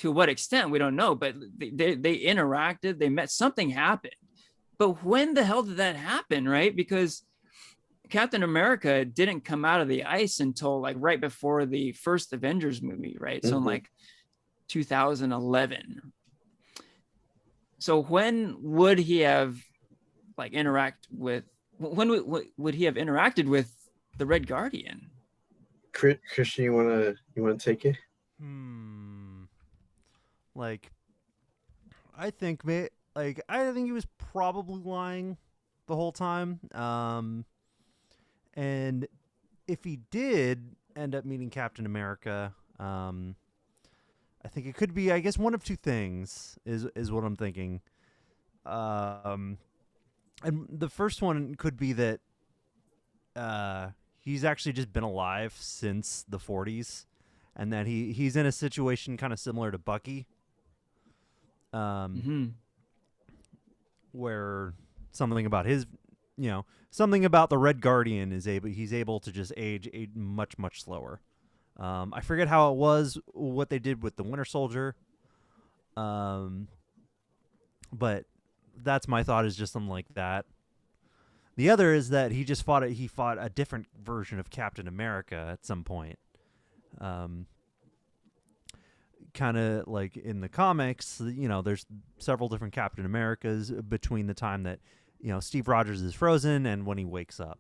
To what extent, we don't know, but they interacted, they met, something happened. But when the hell did that happen, right? Because Captain America didn't come out of the ice until like right before the first Avengers movie, right? So in like 2011. So when would he have like when would he have interacted with the Red Guardian? Christian, you wanna take it? Like, I think I think he was probably lying the whole time. And if he did end up meeting Captain America, I think it could be, I guess, one of two things is what I'm thinking. And the first one could be that he's actually just been alive since the 40s, and that he's in a situation kind of similar to Bucky, where something about something about the Red Guardian he's able to just age much, much slower. I forget how it was, what they did with the Winter Soldier. But that's my thought, is just something like that. The other is that he fought a different version of Captain America at some point. Kind of like in the comics, there's several different Captain Americas between the time that, Steve Rogers is frozen and when he wakes up.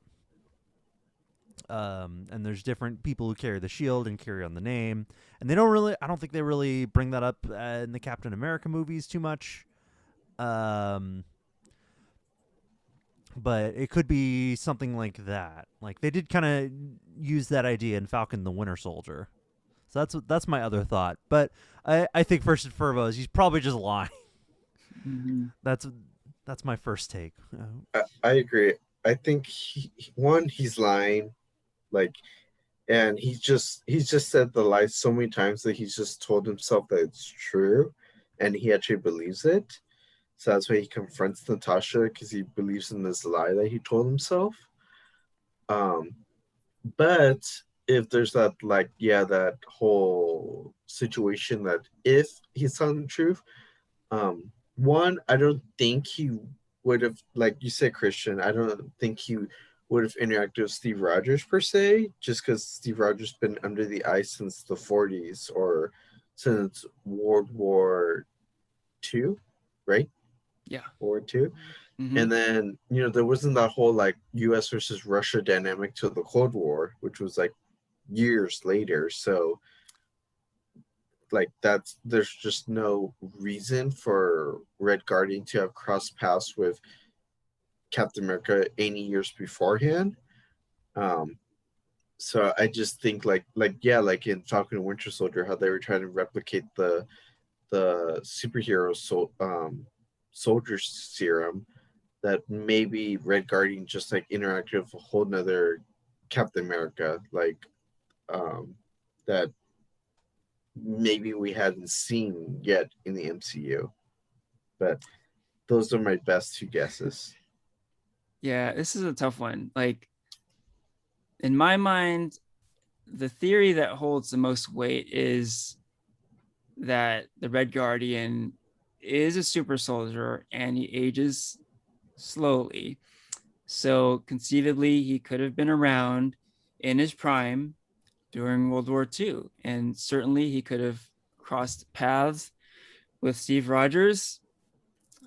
And there's different people who carry the shield and carry on the name. And I don't think they really bring that up in the Captain America movies too much. But it could be something like that. Like, they did kind of use that idea in Falcon the Winter Soldier. So that's my other thought. But I think first and foremost, he's probably just lying. That's my first take. I agree. I think he's lying, like, and he's just said the lie so many times that he's just told himself that it's true, and he actually believes it. So that's why he confronts Natasha, because he believes in this lie that he told himself. But if there's that whole situation that if he's telling the truth, one, I don't think he would have, like you said, Christian, I don't think he would have interacted with Steve Rogers per se, just because Steve Rogers been under the ice since the 40s or since World War II, right? Yeah. World War II. And then, there wasn't that whole like US versus Russia dynamic to the Cold War, which was like years later. So like there's just no reason for Red Guardian to have crossed paths with Captain America any years beforehand. So I just think like in Falcon and Winter Soldier, how they were trying to replicate the superhero soldier serum, that maybe Red Guardian just like interacted with a whole nother Captain America, like that maybe we hadn't seen yet in the MCU. But those are my best two guesses. Yeah, this is a tough one. Like, in my mind, the theory that holds the most weight is that the Red Guardian is a super soldier and he ages slowly. So conceivably, he could have been around in his prime during World War II. And certainly he could have crossed paths with Steve Rogers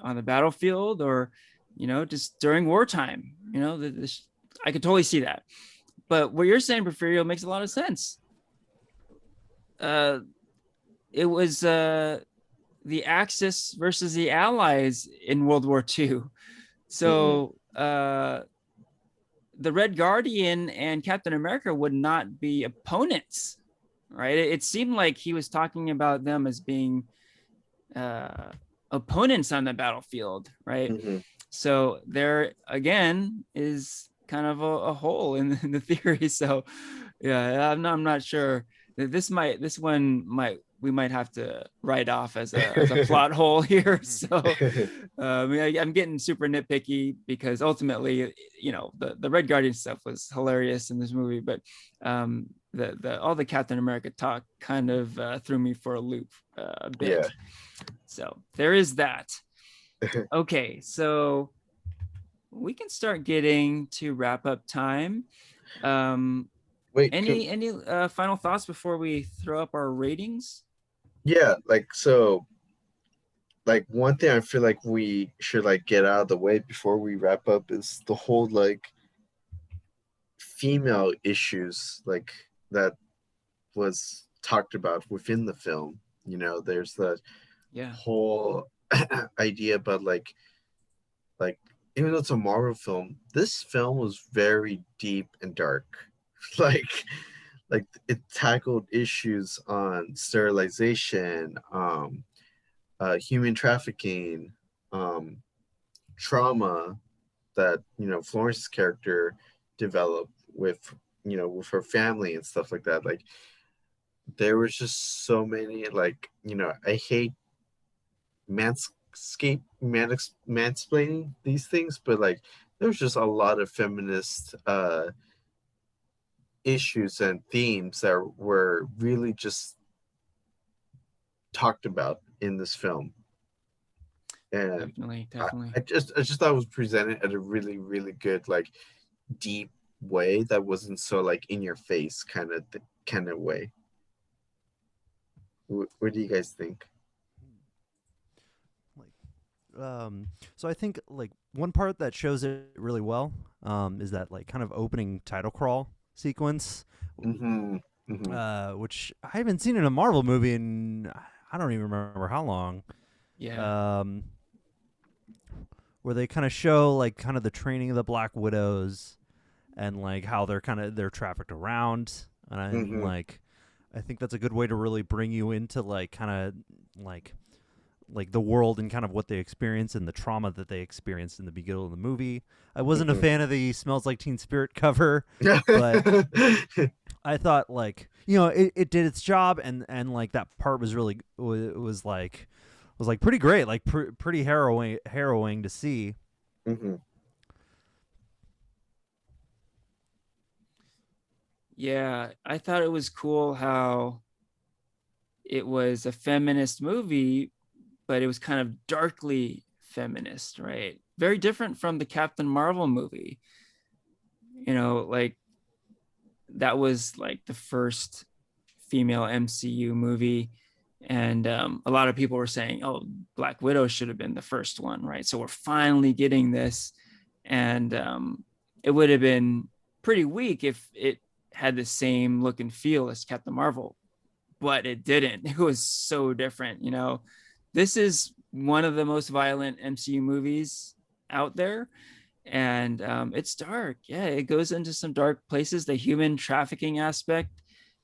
on the battlefield, or, just during wartime. I could totally see that. But what you're saying, Porfirio, makes a lot of sense. It was the Axis versus the Allies in World War II. So the Red Guardian and Captain America would not be opponents, right? It seemed like he was talking about them as being opponents on the battlefield, right? So there again is kind of a hole in the theory. So yeah, I'm not sure. We might have to write off as a plot hole here. So I'm getting super nitpicky, because ultimately, the Red Guardian stuff was hilarious in this movie, but the all the Captain America talk kind of threw me for a loop a bit. Yeah. So there is that. Okay, so we can start getting to wrap up time. Wait, Any final thoughts before we throw up our ratings? yeah, like so like one thing I feel like we should like get out of the way before we wrap up is the whole like female issues like that was talked about within the film. You know, there's the Yeah, whole idea about like even though it's a Marvel film, this film was very deep and dark. like it tackled issues on sterilization, human trafficking, um, trauma that Florence's character developed with with her family and stuff like that. Like there was just so many I hate mansplaining these things, but like there's just a lot of feminist issues and themes that were really just talked about in this film. And definitely. I just thought it was presented at a really, really good, like deep way that wasn't so like in your face kind of way. What do you guys think? So I think like one part that shows it really well is that like kind of opening title crawl sequence, Mm-hmm. Mm-hmm. which I haven't seen in a Marvel movie in I don't even remember how long. Yeah. Where they kind of show like kind of the training of the Black Widows and like how they're trafficked around, and Mm-hmm. like I think that's a good way to really bring you into like kind of like the world and kind of what they experience and the trauma that they experienced in the beginning of the movie. I wasn't a fan of the "Smells Like Teen Spirit" cover, but I thought like it did its job, and like that part was really was like pretty great, like pretty harrowing to see. Mm-hmm. Yeah, I thought it was cool how it was a feminist movie, but it was kind of darkly feminist, right? Very different from the Captain Marvel movie. Like that was like the first female MCU movie. And a lot of people were saying, oh, Black Widow should have been the first one, right? So we're finally getting this. And it would have been pretty weak if it had the same look and feel as Captain Marvel, but it didn't. It was so different. This is one of the most violent MCU movies out there, and it's dark. Yeah, it goes into some dark places. The human trafficking aspect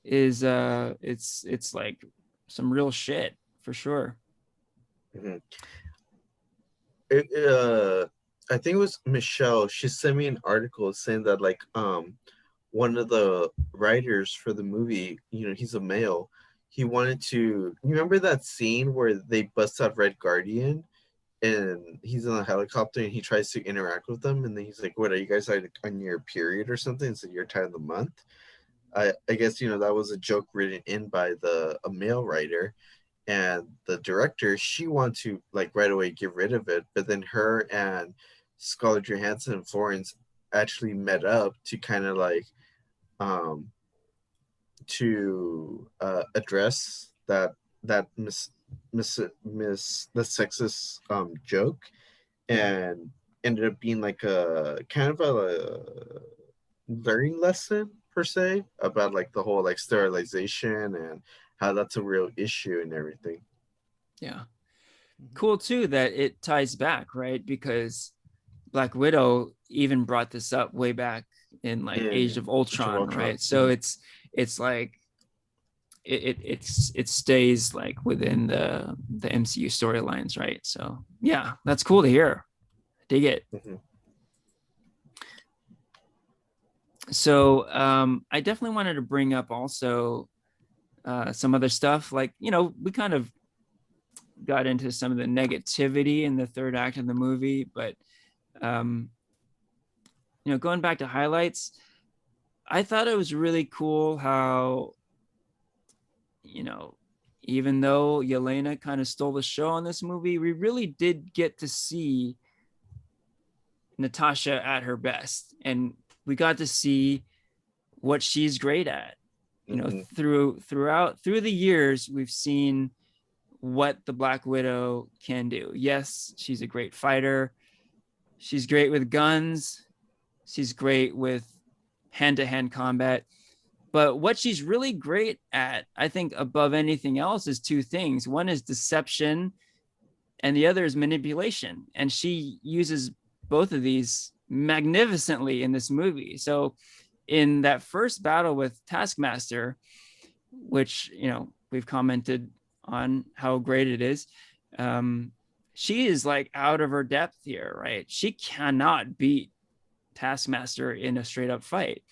is it's like some real shit for sure. Mm-hmm. I think it was Michelle. She sent me an article saying that one of the writers for the movie, he's a male. He wanted to. You remember that scene where they bust out Red Guardian, and he's in a helicopter and he tries to interact with them, and then he's like, "What are you guys like on your period or something?" So your time of the month. I guess that was a joke written in by a male writer, and the director, she wanted to like right away get rid of it, but then her and Scarlett Johansson and Florence actually met up to kind of like um to address that the sexist joke, and ended up being like a kind of a learning lesson per se about like the whole like sterilization and how that's a real issue and everything. Yeah, cool too that it ties back, right? Because Black Widow even brought this up way back in like Age In of Age of Ultron, Ultron. right? So it's like it stays like within the MCU storylines, right? So yeah, that's cool to hear. Dig it. Mm-hmm. So I definitely wanted to bring up also some other stuff. Like we kind of got into some of the negativity in the third act of the movie, but um, going back to highlights, I thought it was really cool how, you know, even though Yelena kind of stole the show in this movie, we really did get to see Natasha at her best, and we got to see what she's great at. You know, through the years, we've seen what the Black Widow can do. Yes, she's a great fighter. She's great with guns. She's great with hand-to-hand combat. But what she's really great at, I think, above anything else, is two things. One is deception, and the other is manipulation. And she uses both of these magnificently in this movie. So in that first battle with Taskmaster, which, you know, we've commented on how great it is, she is like out of her depth here, right? She cannot beat Taskmaster in a straight up fight.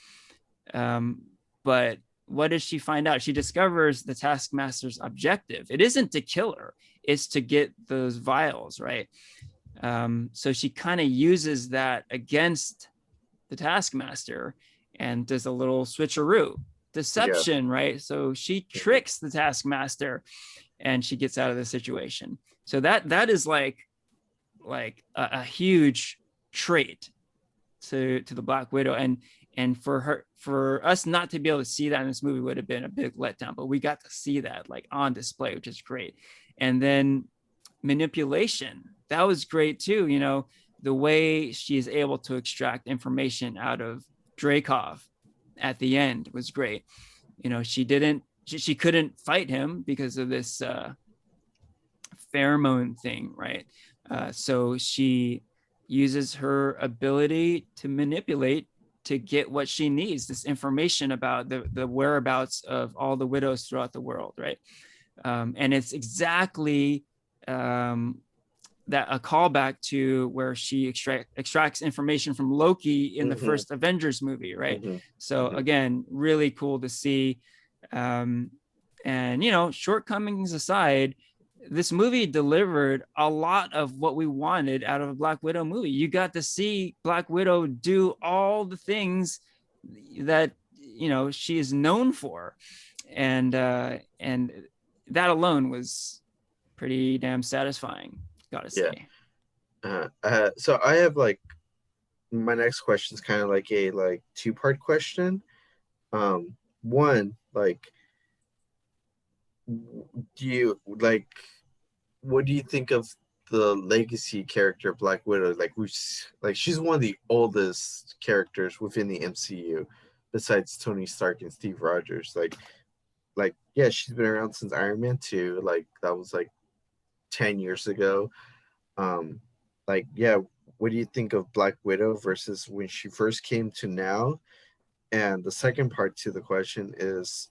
But what does she find out? She discovers the Taskmaster's objective. It isn't to kill her, it's to get those vials, right? So she kind of uses that against the Taskmaster and does a little switcheroo, deception, right? So she tricks the Taskmaster and she gets out of the situation. So that is like a huge trait to the Black Widow, and for us not to be able to see that in this movie would have been a big letdown, but we got to see that like on display, which is great. And then manipulation, that was great too. You know, the way she is able to extract information out of Dreykov at the end was great. You know, she couldn't fight him because of this pheromone thing, right? So she uses her ability to manipulate to get what she needs, this information about the whereabouts of all the widows throughout the world, right? And it's exactly that a callback to where she extracts information from Loki in the first Avengers movie, right? So again, really cool to see. And, you know, shortcomings aside, this movie delivered a lot of what we wanted out of a Black Widow movie. You got to see Black Widow do all the things that, you know, she is known for. And that alone was pretty damn satisfying, gotta say. So I have like, my next question is kind of like a two-part question. One, like, what do you think of the legacy character Black Widow? Like she's one of the oldest characters within the MCU, besides Tony Stark and Steve Rogers. Like yeah, she's been around since Iron Man 2. Like that was like 10 years ago. Like yeah, what do you think of Black Widow versus when she first came to now? And the second part to the question is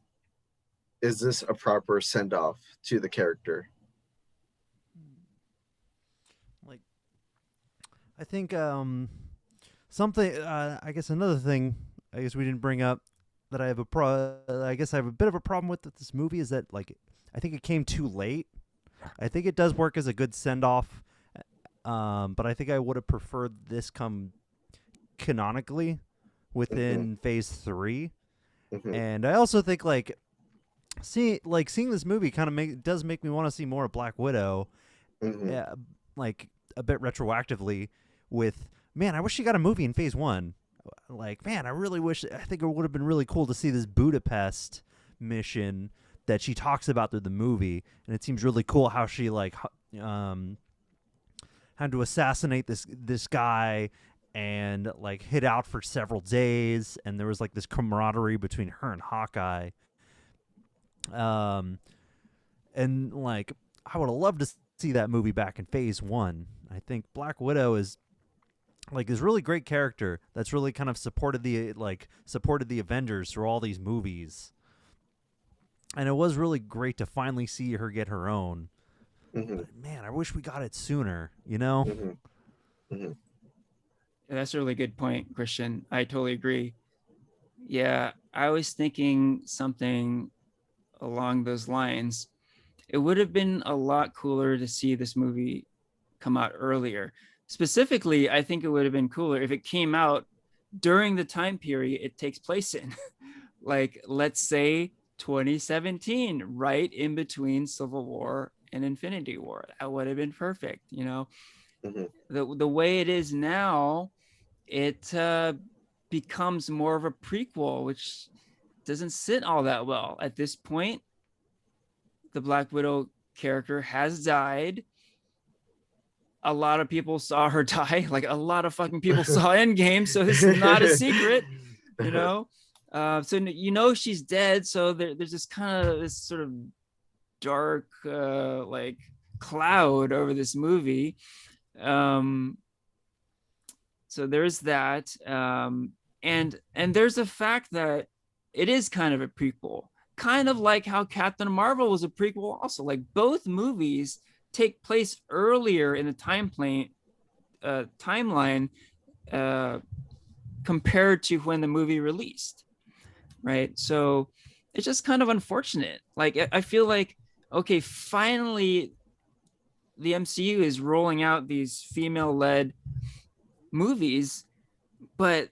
this a proper send-off to the character? Like, I think something. I guess another thing. I guess we didn't bring up that I have I guess I have a bit of a problem with this movie is that like I think it came too late. I think it does work as a good send-off, but I think I would have preferred this come canonically within Phase 3. And I also think like seeing this movie kind of does make me want to see more of Black Widow, like a bit retroactively. With man, I wish she got a movie in Phase 1. Like man, I really wish. I think it would have been really cool to see this Budapest mission that she talks about through the movie, and it seems really cool how she like had to assassinate this guy and like hid out for several days, and there was like this camaraderie between her and Hawkeye. And like I would have loved to see that movie back in Phase 1. I think Black Widow is really great character that's really kind of supported the Avengers through all these movies. And it was really great to finally see her get her own. But man, I wish we got it sooner, you know? That's a really good point, Christian. I totally agree. Yeah, I was thinking something along those lines. It would have been a lot cooler to see this movie come out earlier. Specifically, I think it would have been cooler if it came out during the time period it takes place in. Like, let's say 2017, right in between Civil War and Infinity War. That would have been perfect, you know. Mhm. The way it is now, it becomes more of a prequel, which doesn't sit all that well. At this point, the Black Widow character has died. A lot of people saw her die. Like, a lot of fucking people saw Endgame, so this is not a secret, you know. So you know she's dead. So there's this kind of this sort of dark like cloud over this movie. Um, so there's that, and there's the fact that it is kind of a prequel, kind of like how Captain Marvel was a prequel also. Like, both movies take place earlier in the timeline uh, compared to when the movie released, right? So it's just kind of unfortunate. Like, I feel like, okay, finally the MCU is rolling out these female-led movies, but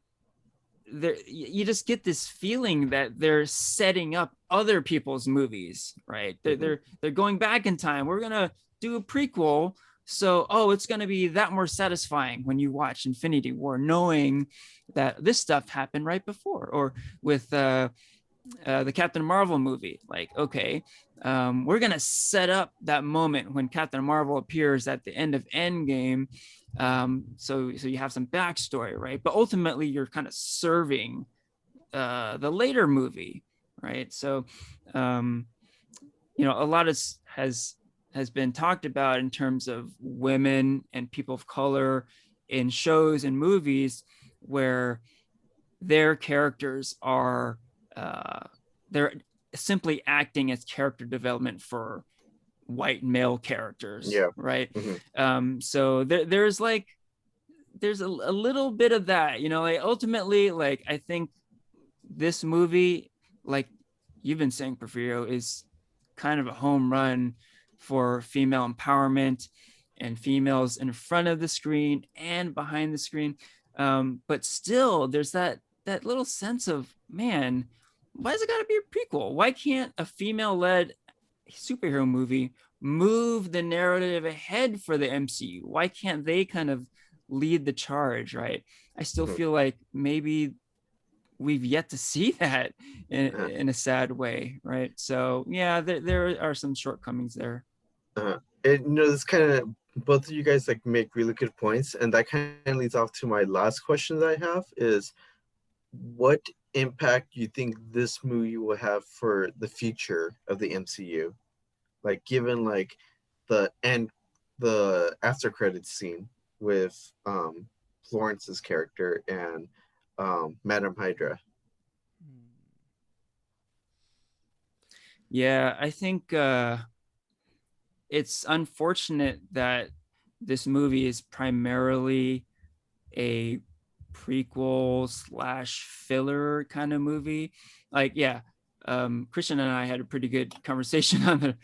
you just get this feeling that they're setting up other people's movies, right? They're going back in time. We're gonna do a prequel, so it's gonna be that more satisfying when you watch Infinity War, knowing that this stuff happened right before. Or with the Captain Marvel movie, like, okay, we're gonna set up that moment when Captain Marvel appears at the end of Endgame, so you have some backstory, right? But ultimately, you're kind of serving the later movie, right? So, a lot has been talked about in terms of women and people of color in shows and movies where their characters are they're simply acting as character development for white male characters, Yeah. right? Mhm. So there's a little bit of that, like, ultimately, like, I think this movie, like you've been saying, Porfirio, is kind of a home run for female empowerment and females in front of the screen and behind the screen. But still, there's that little sense of, man, why has it got to be a prequel? Why can't a female-led superhero movie move the narrative ahead for the MCU? Why can't they kind of lead the charge, right? I still Mhm. feel like maybe we've yet to see that Uh-huh. in a sad way, right? So yeah, there are some shortcomings there. And this kind of, both of you guys like make really good points, and that kind of leads off to my last question that I have is, what impact do you think this movie will have for the future of the MCU? Like, given like the after credits scene with Florence's character and Madam Hydra. Yeah, I think it's unfortunate that this movie is primarily a prequel slash filler kind of movie. Like, yeah, Christian and I had a pretty good conversation on the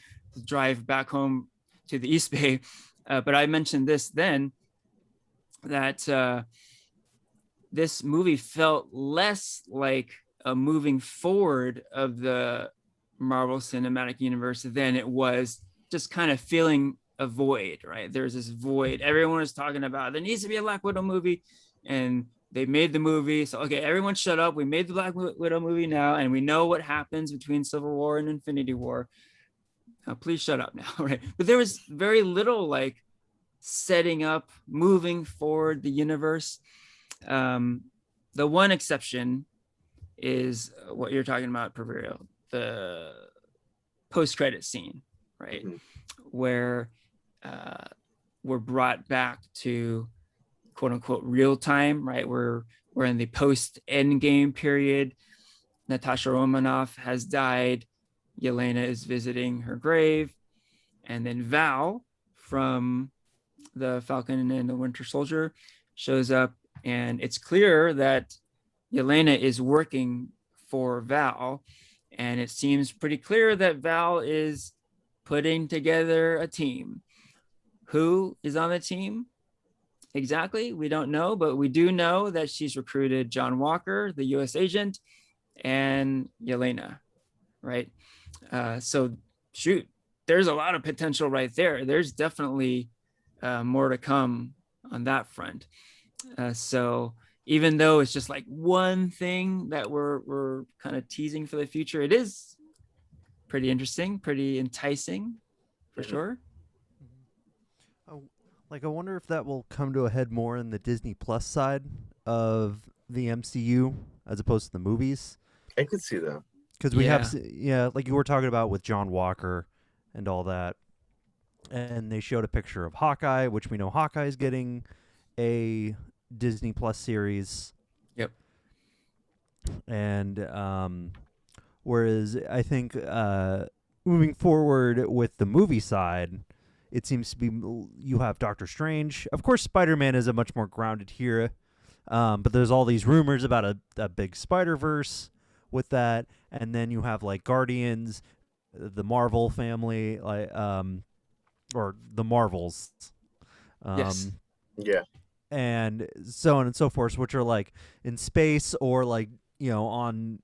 drive back home to the East Bay, but I mentioned this then, that this movie felt less like a moving forward of the Marvel Cinematic Universe than it was just kind of feeling a void, right? There's this void. Everyone is talking about there needs to be a Black Widow movie, and they made the movie. So, okay, everyone shut up. We made the Black Widow movie now, and we know what happens between Civil War and Infinity War. Please shut up now, right? But there was very little like setting up, moving forward the universe. Um, the one exception is what you're talking about, Perverio, the post-credit scene, right? Mm-hmm. Where we're brought back to quote unquote real time, right? We're in the post-Endgame period. Natasha Romanoff has died. Yelena is visiting her grave. And then Val from the Falcon and the Winter Soldier shows up, and it's clear that Yelena is working for Val, and it seems pretty clear that Val is putting together a team. Who is on the team? exactly. We don't know, but we do know that she's recruited John Walker, the U.S. agent, and Yelena, right? So shoot, there's a lot of potential right there. There's definitely more to come on that front. So even though it's just like one thing that we're kind of teasing for the future, it is pretty interesting, pretty enticing for Mhm. sure. Oh, like I wonder if that will come to a head more in the Disney Plus side of the MCU as opposed to the movies. I could see that. Because we Yeah. yeah, like you were talking about with John Walker and all that. And they showed a picture of Hawkeye, which we know Hawkeye's getting a Disney Plus series. Yep. And whereas I think moving forward with the movie side, it seems to be you have Doctor Strange. Of course, Spider-Man is a much more grounded hero, but there's all these rumors about a big Spider-Verse with that, and then you have like Guardians, the Marvel family, like or the Marvels, Yes. Yeah. and so on and so forth, which are like in space or like on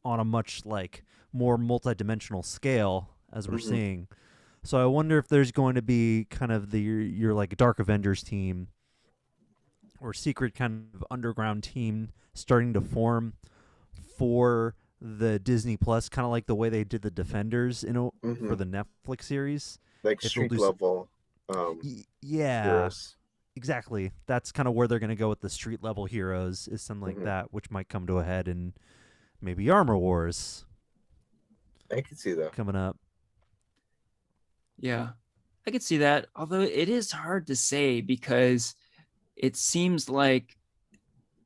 a much like more multidimensional scale as we're Mhm. seeing. So I wonder if there's going to be kind of your like Dark Avengers team or secret kind of underground team starting to form for the Disney Plus, kind of like the way they did the Defenders for Mhm. the Netflix series. Like If they'll street do level yeah, heroes. exactly. That's kind of where they're going to go with the street level heroes, is something like Mhm. that, which might come to a head in maybe Armor Wars I could see that. coming up. Yeah. I could see that. Although it is hard to say because it seems like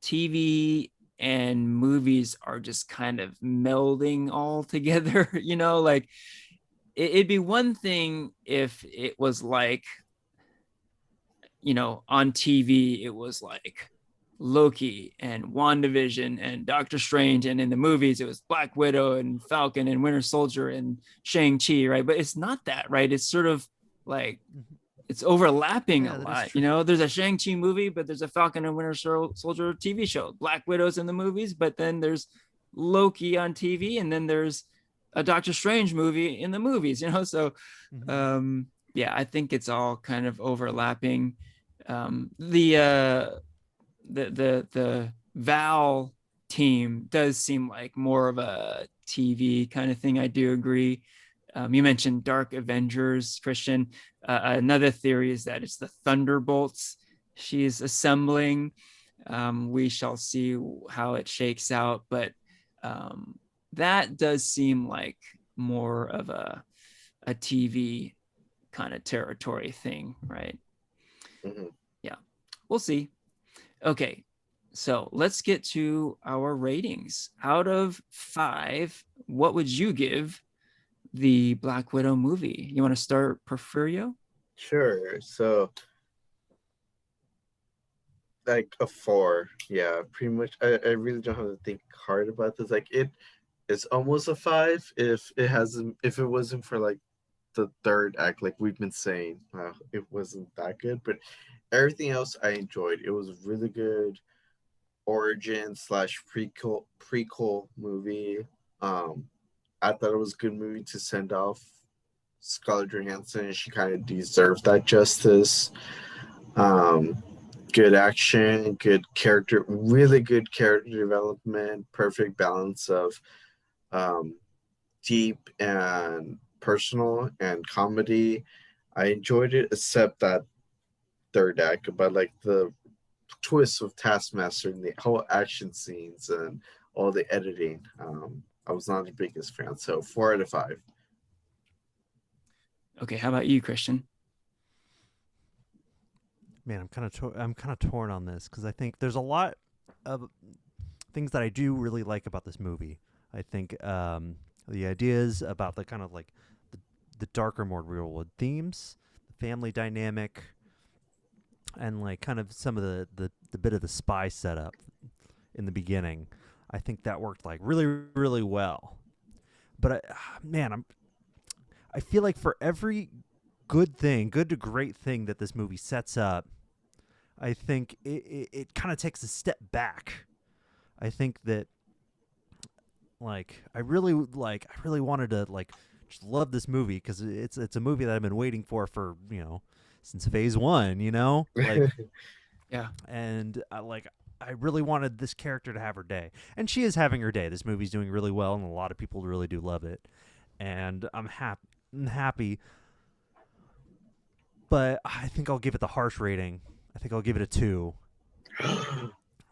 TV and movies are just kind of melding all together, like it'd be one thing if it was like, on TV, it was like Loki and WandaVision and Doctor Strange. And in the movies, it was Black Widow and Falcon and Winter Soldier and Shang-Chi, right? But it's not that, right? It's sort of like Mhm. it's overlapping a Yeah, that is lot. true. There's a Shang-Chi movie, but there's a Falcon and Winter Soldier TV show. Black Widow's in the movies, but then there's Loki on TV, and then there's a Doctor Strange movie in the movies. So Mhm. um, yeah, I think it's all kind of overlapping. The Val team does seem like more of a TV kind of thing. I do agree. You mentioned Dark Avengers, Christian. Another theory is that it's the Thunderbolts she's assembling. We shall see how it shakes out, but that does seem like more of a TV kind of territory thing, right? Mhm. Yeah, we'll see. Okay, so let's get to our ratings. Out of 5, what would you give the Black Widow movie? You want to start, Porfirio? Sure. So like a 4. Yeah, pretty much. I really don't have to think hard about this. Like it's almost a 5 if it wasn't for like the third act, like we've been saying. It wasn't that good, but everything else I enjoyed. It was really good origin slash prequel movie. Um, I thought it was a good movie to send off Scarlett Johansson. She kind of deserved that justice. Um, Good action, good character, really good character development, perfect balance of um, deep and personal and comedy. I enjoyed it, except that third act about like the twist of Taskmaster and the whole action scenes and all the editing. I was not the biggest fan, so 4 out of 5. Okay, how about you, Christian? Man, I'm kind of torn on this because I think there's a lot of things that I do really like about this movie. I think the ideas about the kind of like the darker, more real world themes, the family dynamic, and like kind of some of the bit of the spy setup in the beginning. I think that worked like really, really well. But man, I feel like for every good to great thing that this movie sets up, I think it kind of takes a step back. I think that I really wanted to just love this movie because it's a movie that I've been waiting for since phase one, Yeah. and I really wanted this character to have her day, and she is having her day. This movie's doing really well, and a lot of people really do love it, and I'm happy. But I think I'll give it the harsh rating. I think I'll give it a 2.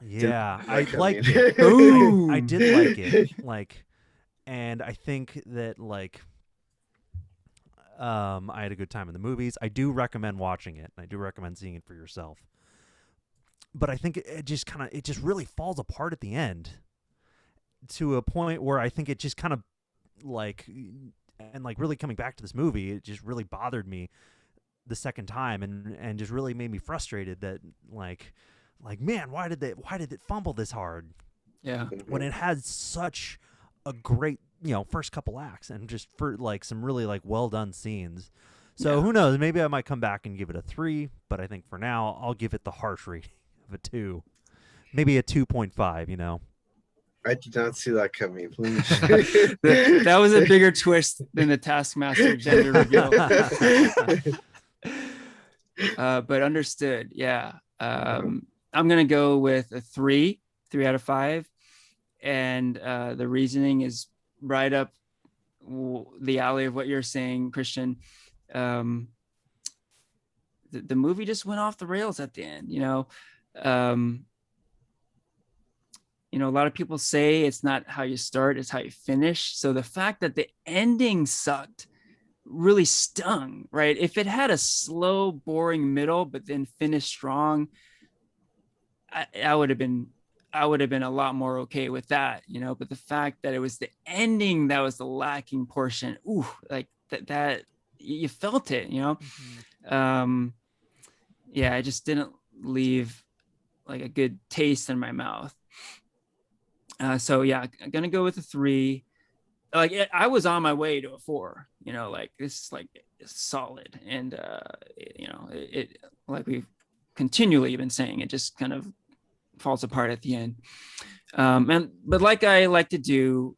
Yeah, I liked it. I did like it. And I think that I had a good time in the movies. I do recommend watching it, and I do recommend seeing it for yourself. But I think it just really falls apart at the end, to a point where I think it just kind of really coming back to this movie, it just really bothered me the second time, and just really made me frustrated that man, why did it fumble this hard? Yeah. When it had such a great first couple acts, and just for some really well done scenes. So who knows, maybe I might come back and give it a 3, but I think for now I'll give it the harsh rating of a 2, maybe a 2.5. I did not see that coming. That was a bigger twist than the Taskmaster gender reveal. But understood. Yeah. I'm gonna go with a 3 out of 5, and the reasoning is right up the alley of what you're saying, Christian. The movie just went off the rails at the end. A lot of people say it's not how you start, it's how you finish. So the fact that the ending sucked really stung, right? If it had a slow, boring middle, but then finished strong, I would have been a lot more okay with that, but the fact that it was the ending that was the lacking portion, that you felt it, yeah, it just didn't leave a good taste in my mouth. So yeah, I'm gonna go with a 3. I was on my way to a 4, this is solid, and it like we've continually been saying, it just kind of falls apart at the end. But like I like to do,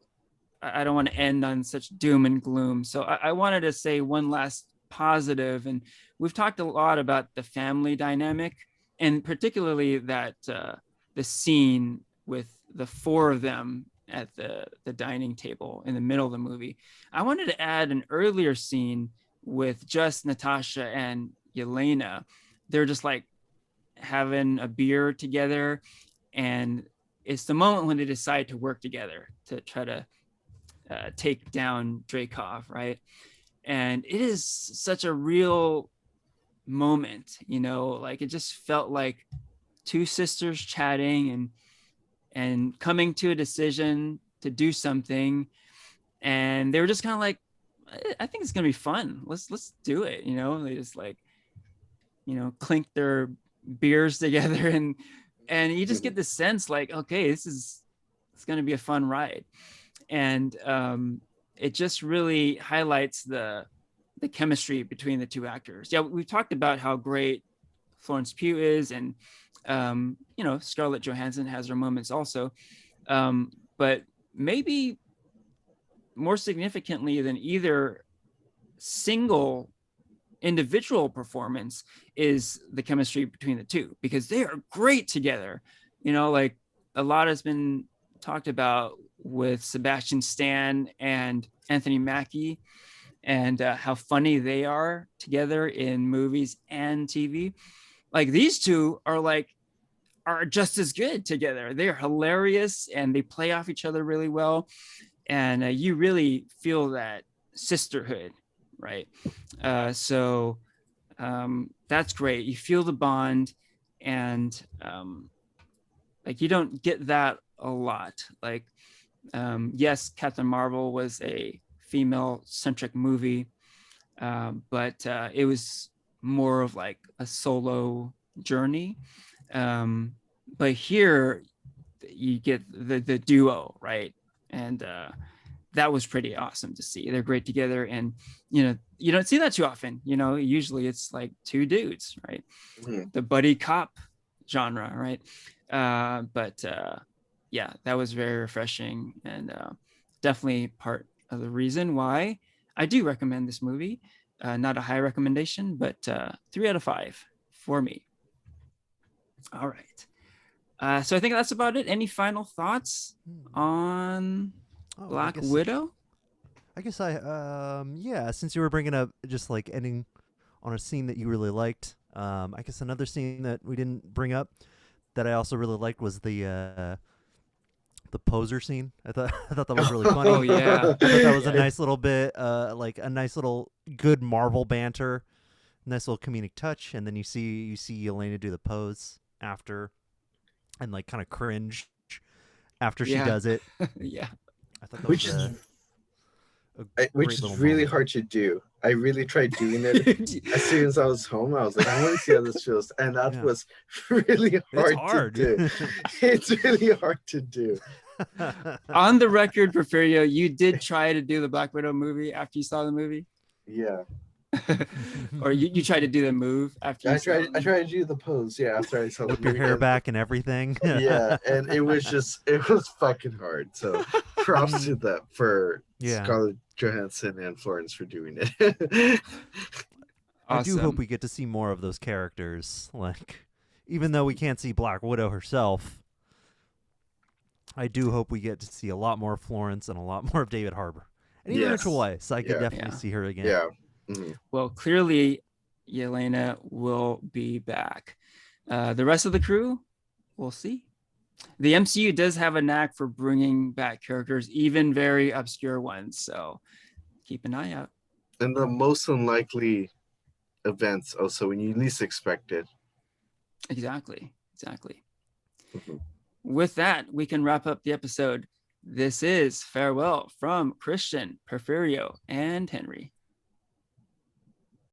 I don't want to end on such doom and gloom. So I wanted to say one last positive, and we've talked a lot about the family dynamic, and particularly that the scene with the 4 of them at the dining table in the middle of the movie. I wanted to add an earlier scene with just Natasha and Yelena. They're just having a beer together, and it's the moment when they decide to work together to try to take down Dreykov, right? And it is such a real moment, it just felt like 2 sisters chatting and coming to a decision to do something, and they were just kind of I think it's gonna be fun, let's do it. They just clink their beers together, and you just get the sense okay, it's gonna be a fun ride. And it just really highlights the chemistry between the 2 actors. Yeah, we've talked about how great Florence Pugh is, and Scarlett Johansson has her moments also, but maybe more significantly than either single individual performance is the chemistry between the 2, because they are great together. A lot has been talked about with Sebastian Stan and Anthony Mackie, and how funny they are together in movies and TV. These 2 are just as good together. They're hilarious, and they play off each other really well, and you really feel that sisterhood, right? So that's great. You feel the bond, and you don't get that a lot. Yes, Captain Marvel was a female-centric movie, but it was more of a solo journey. But here you get the duo, right? And that was pretty awesome to see. They're great together, and you don't see that too often. Usually it's 2 dudes, right? Mm-hmm. The buddy cop genre, right? But yeah, that was very refreshing, and definitely part of the reason why I do recommend this movie. Not a high recommendation, but 3 out of 5 for me. All right. So I think that's about it. Any final thoughts on Oh, Black Widow? I guess yeah, since you were bringing up just like ending on a scene that you really liked, I guess another scene that we didn't bring up that I also really liked was the poser scene. I thought that was really funny. Oh, yeah. I thought that was a nice little bit, like a nice little good Marvel banter, nice little comedic touch, and then you see Yelena do the pose after, and like kind of cringe after she Yeah. does it. Yeah. I thought that Which was is a which great is little really moment. hard to do. I really tried doing it as soon as I was home. I was like, I want to see how this feels, and that Yeah. was really It's hard to hard. do. It's really hard to do. On the record, Porfirio, you did try to do the Black Widow movie after you saw the movie? Yeah, Or you tried to do the move after you I saw tried. the I movie? tried to do the pose. Yeah, after I saw Whip the your movie, hair and back and everything. yeah, and it was fucking hard. So props to them for Yeah. Scarlett Johansson and Florence for doing it. I do hope Awesome. we get to see more of those characters. Like, even though we can't see Black Widow herself, I do hope we get to see a lot more of Florence and a lot more of David Harbour. And even Yes. Rachel Weisz, I could Yeah. definitely Yeah. see her again. Yeah. Mhm. Well, clearly, Yelena will be back. The rest of the crew, we'll see. The MCU does have a knack for bringing back characters, even very obscure ones. So keep an eye out. And the most unlikely events also when you least expect it. Exactly. Mhm. With that, we can wrap up the episode. This is Farewell from Christian, Porfirio, and Henry.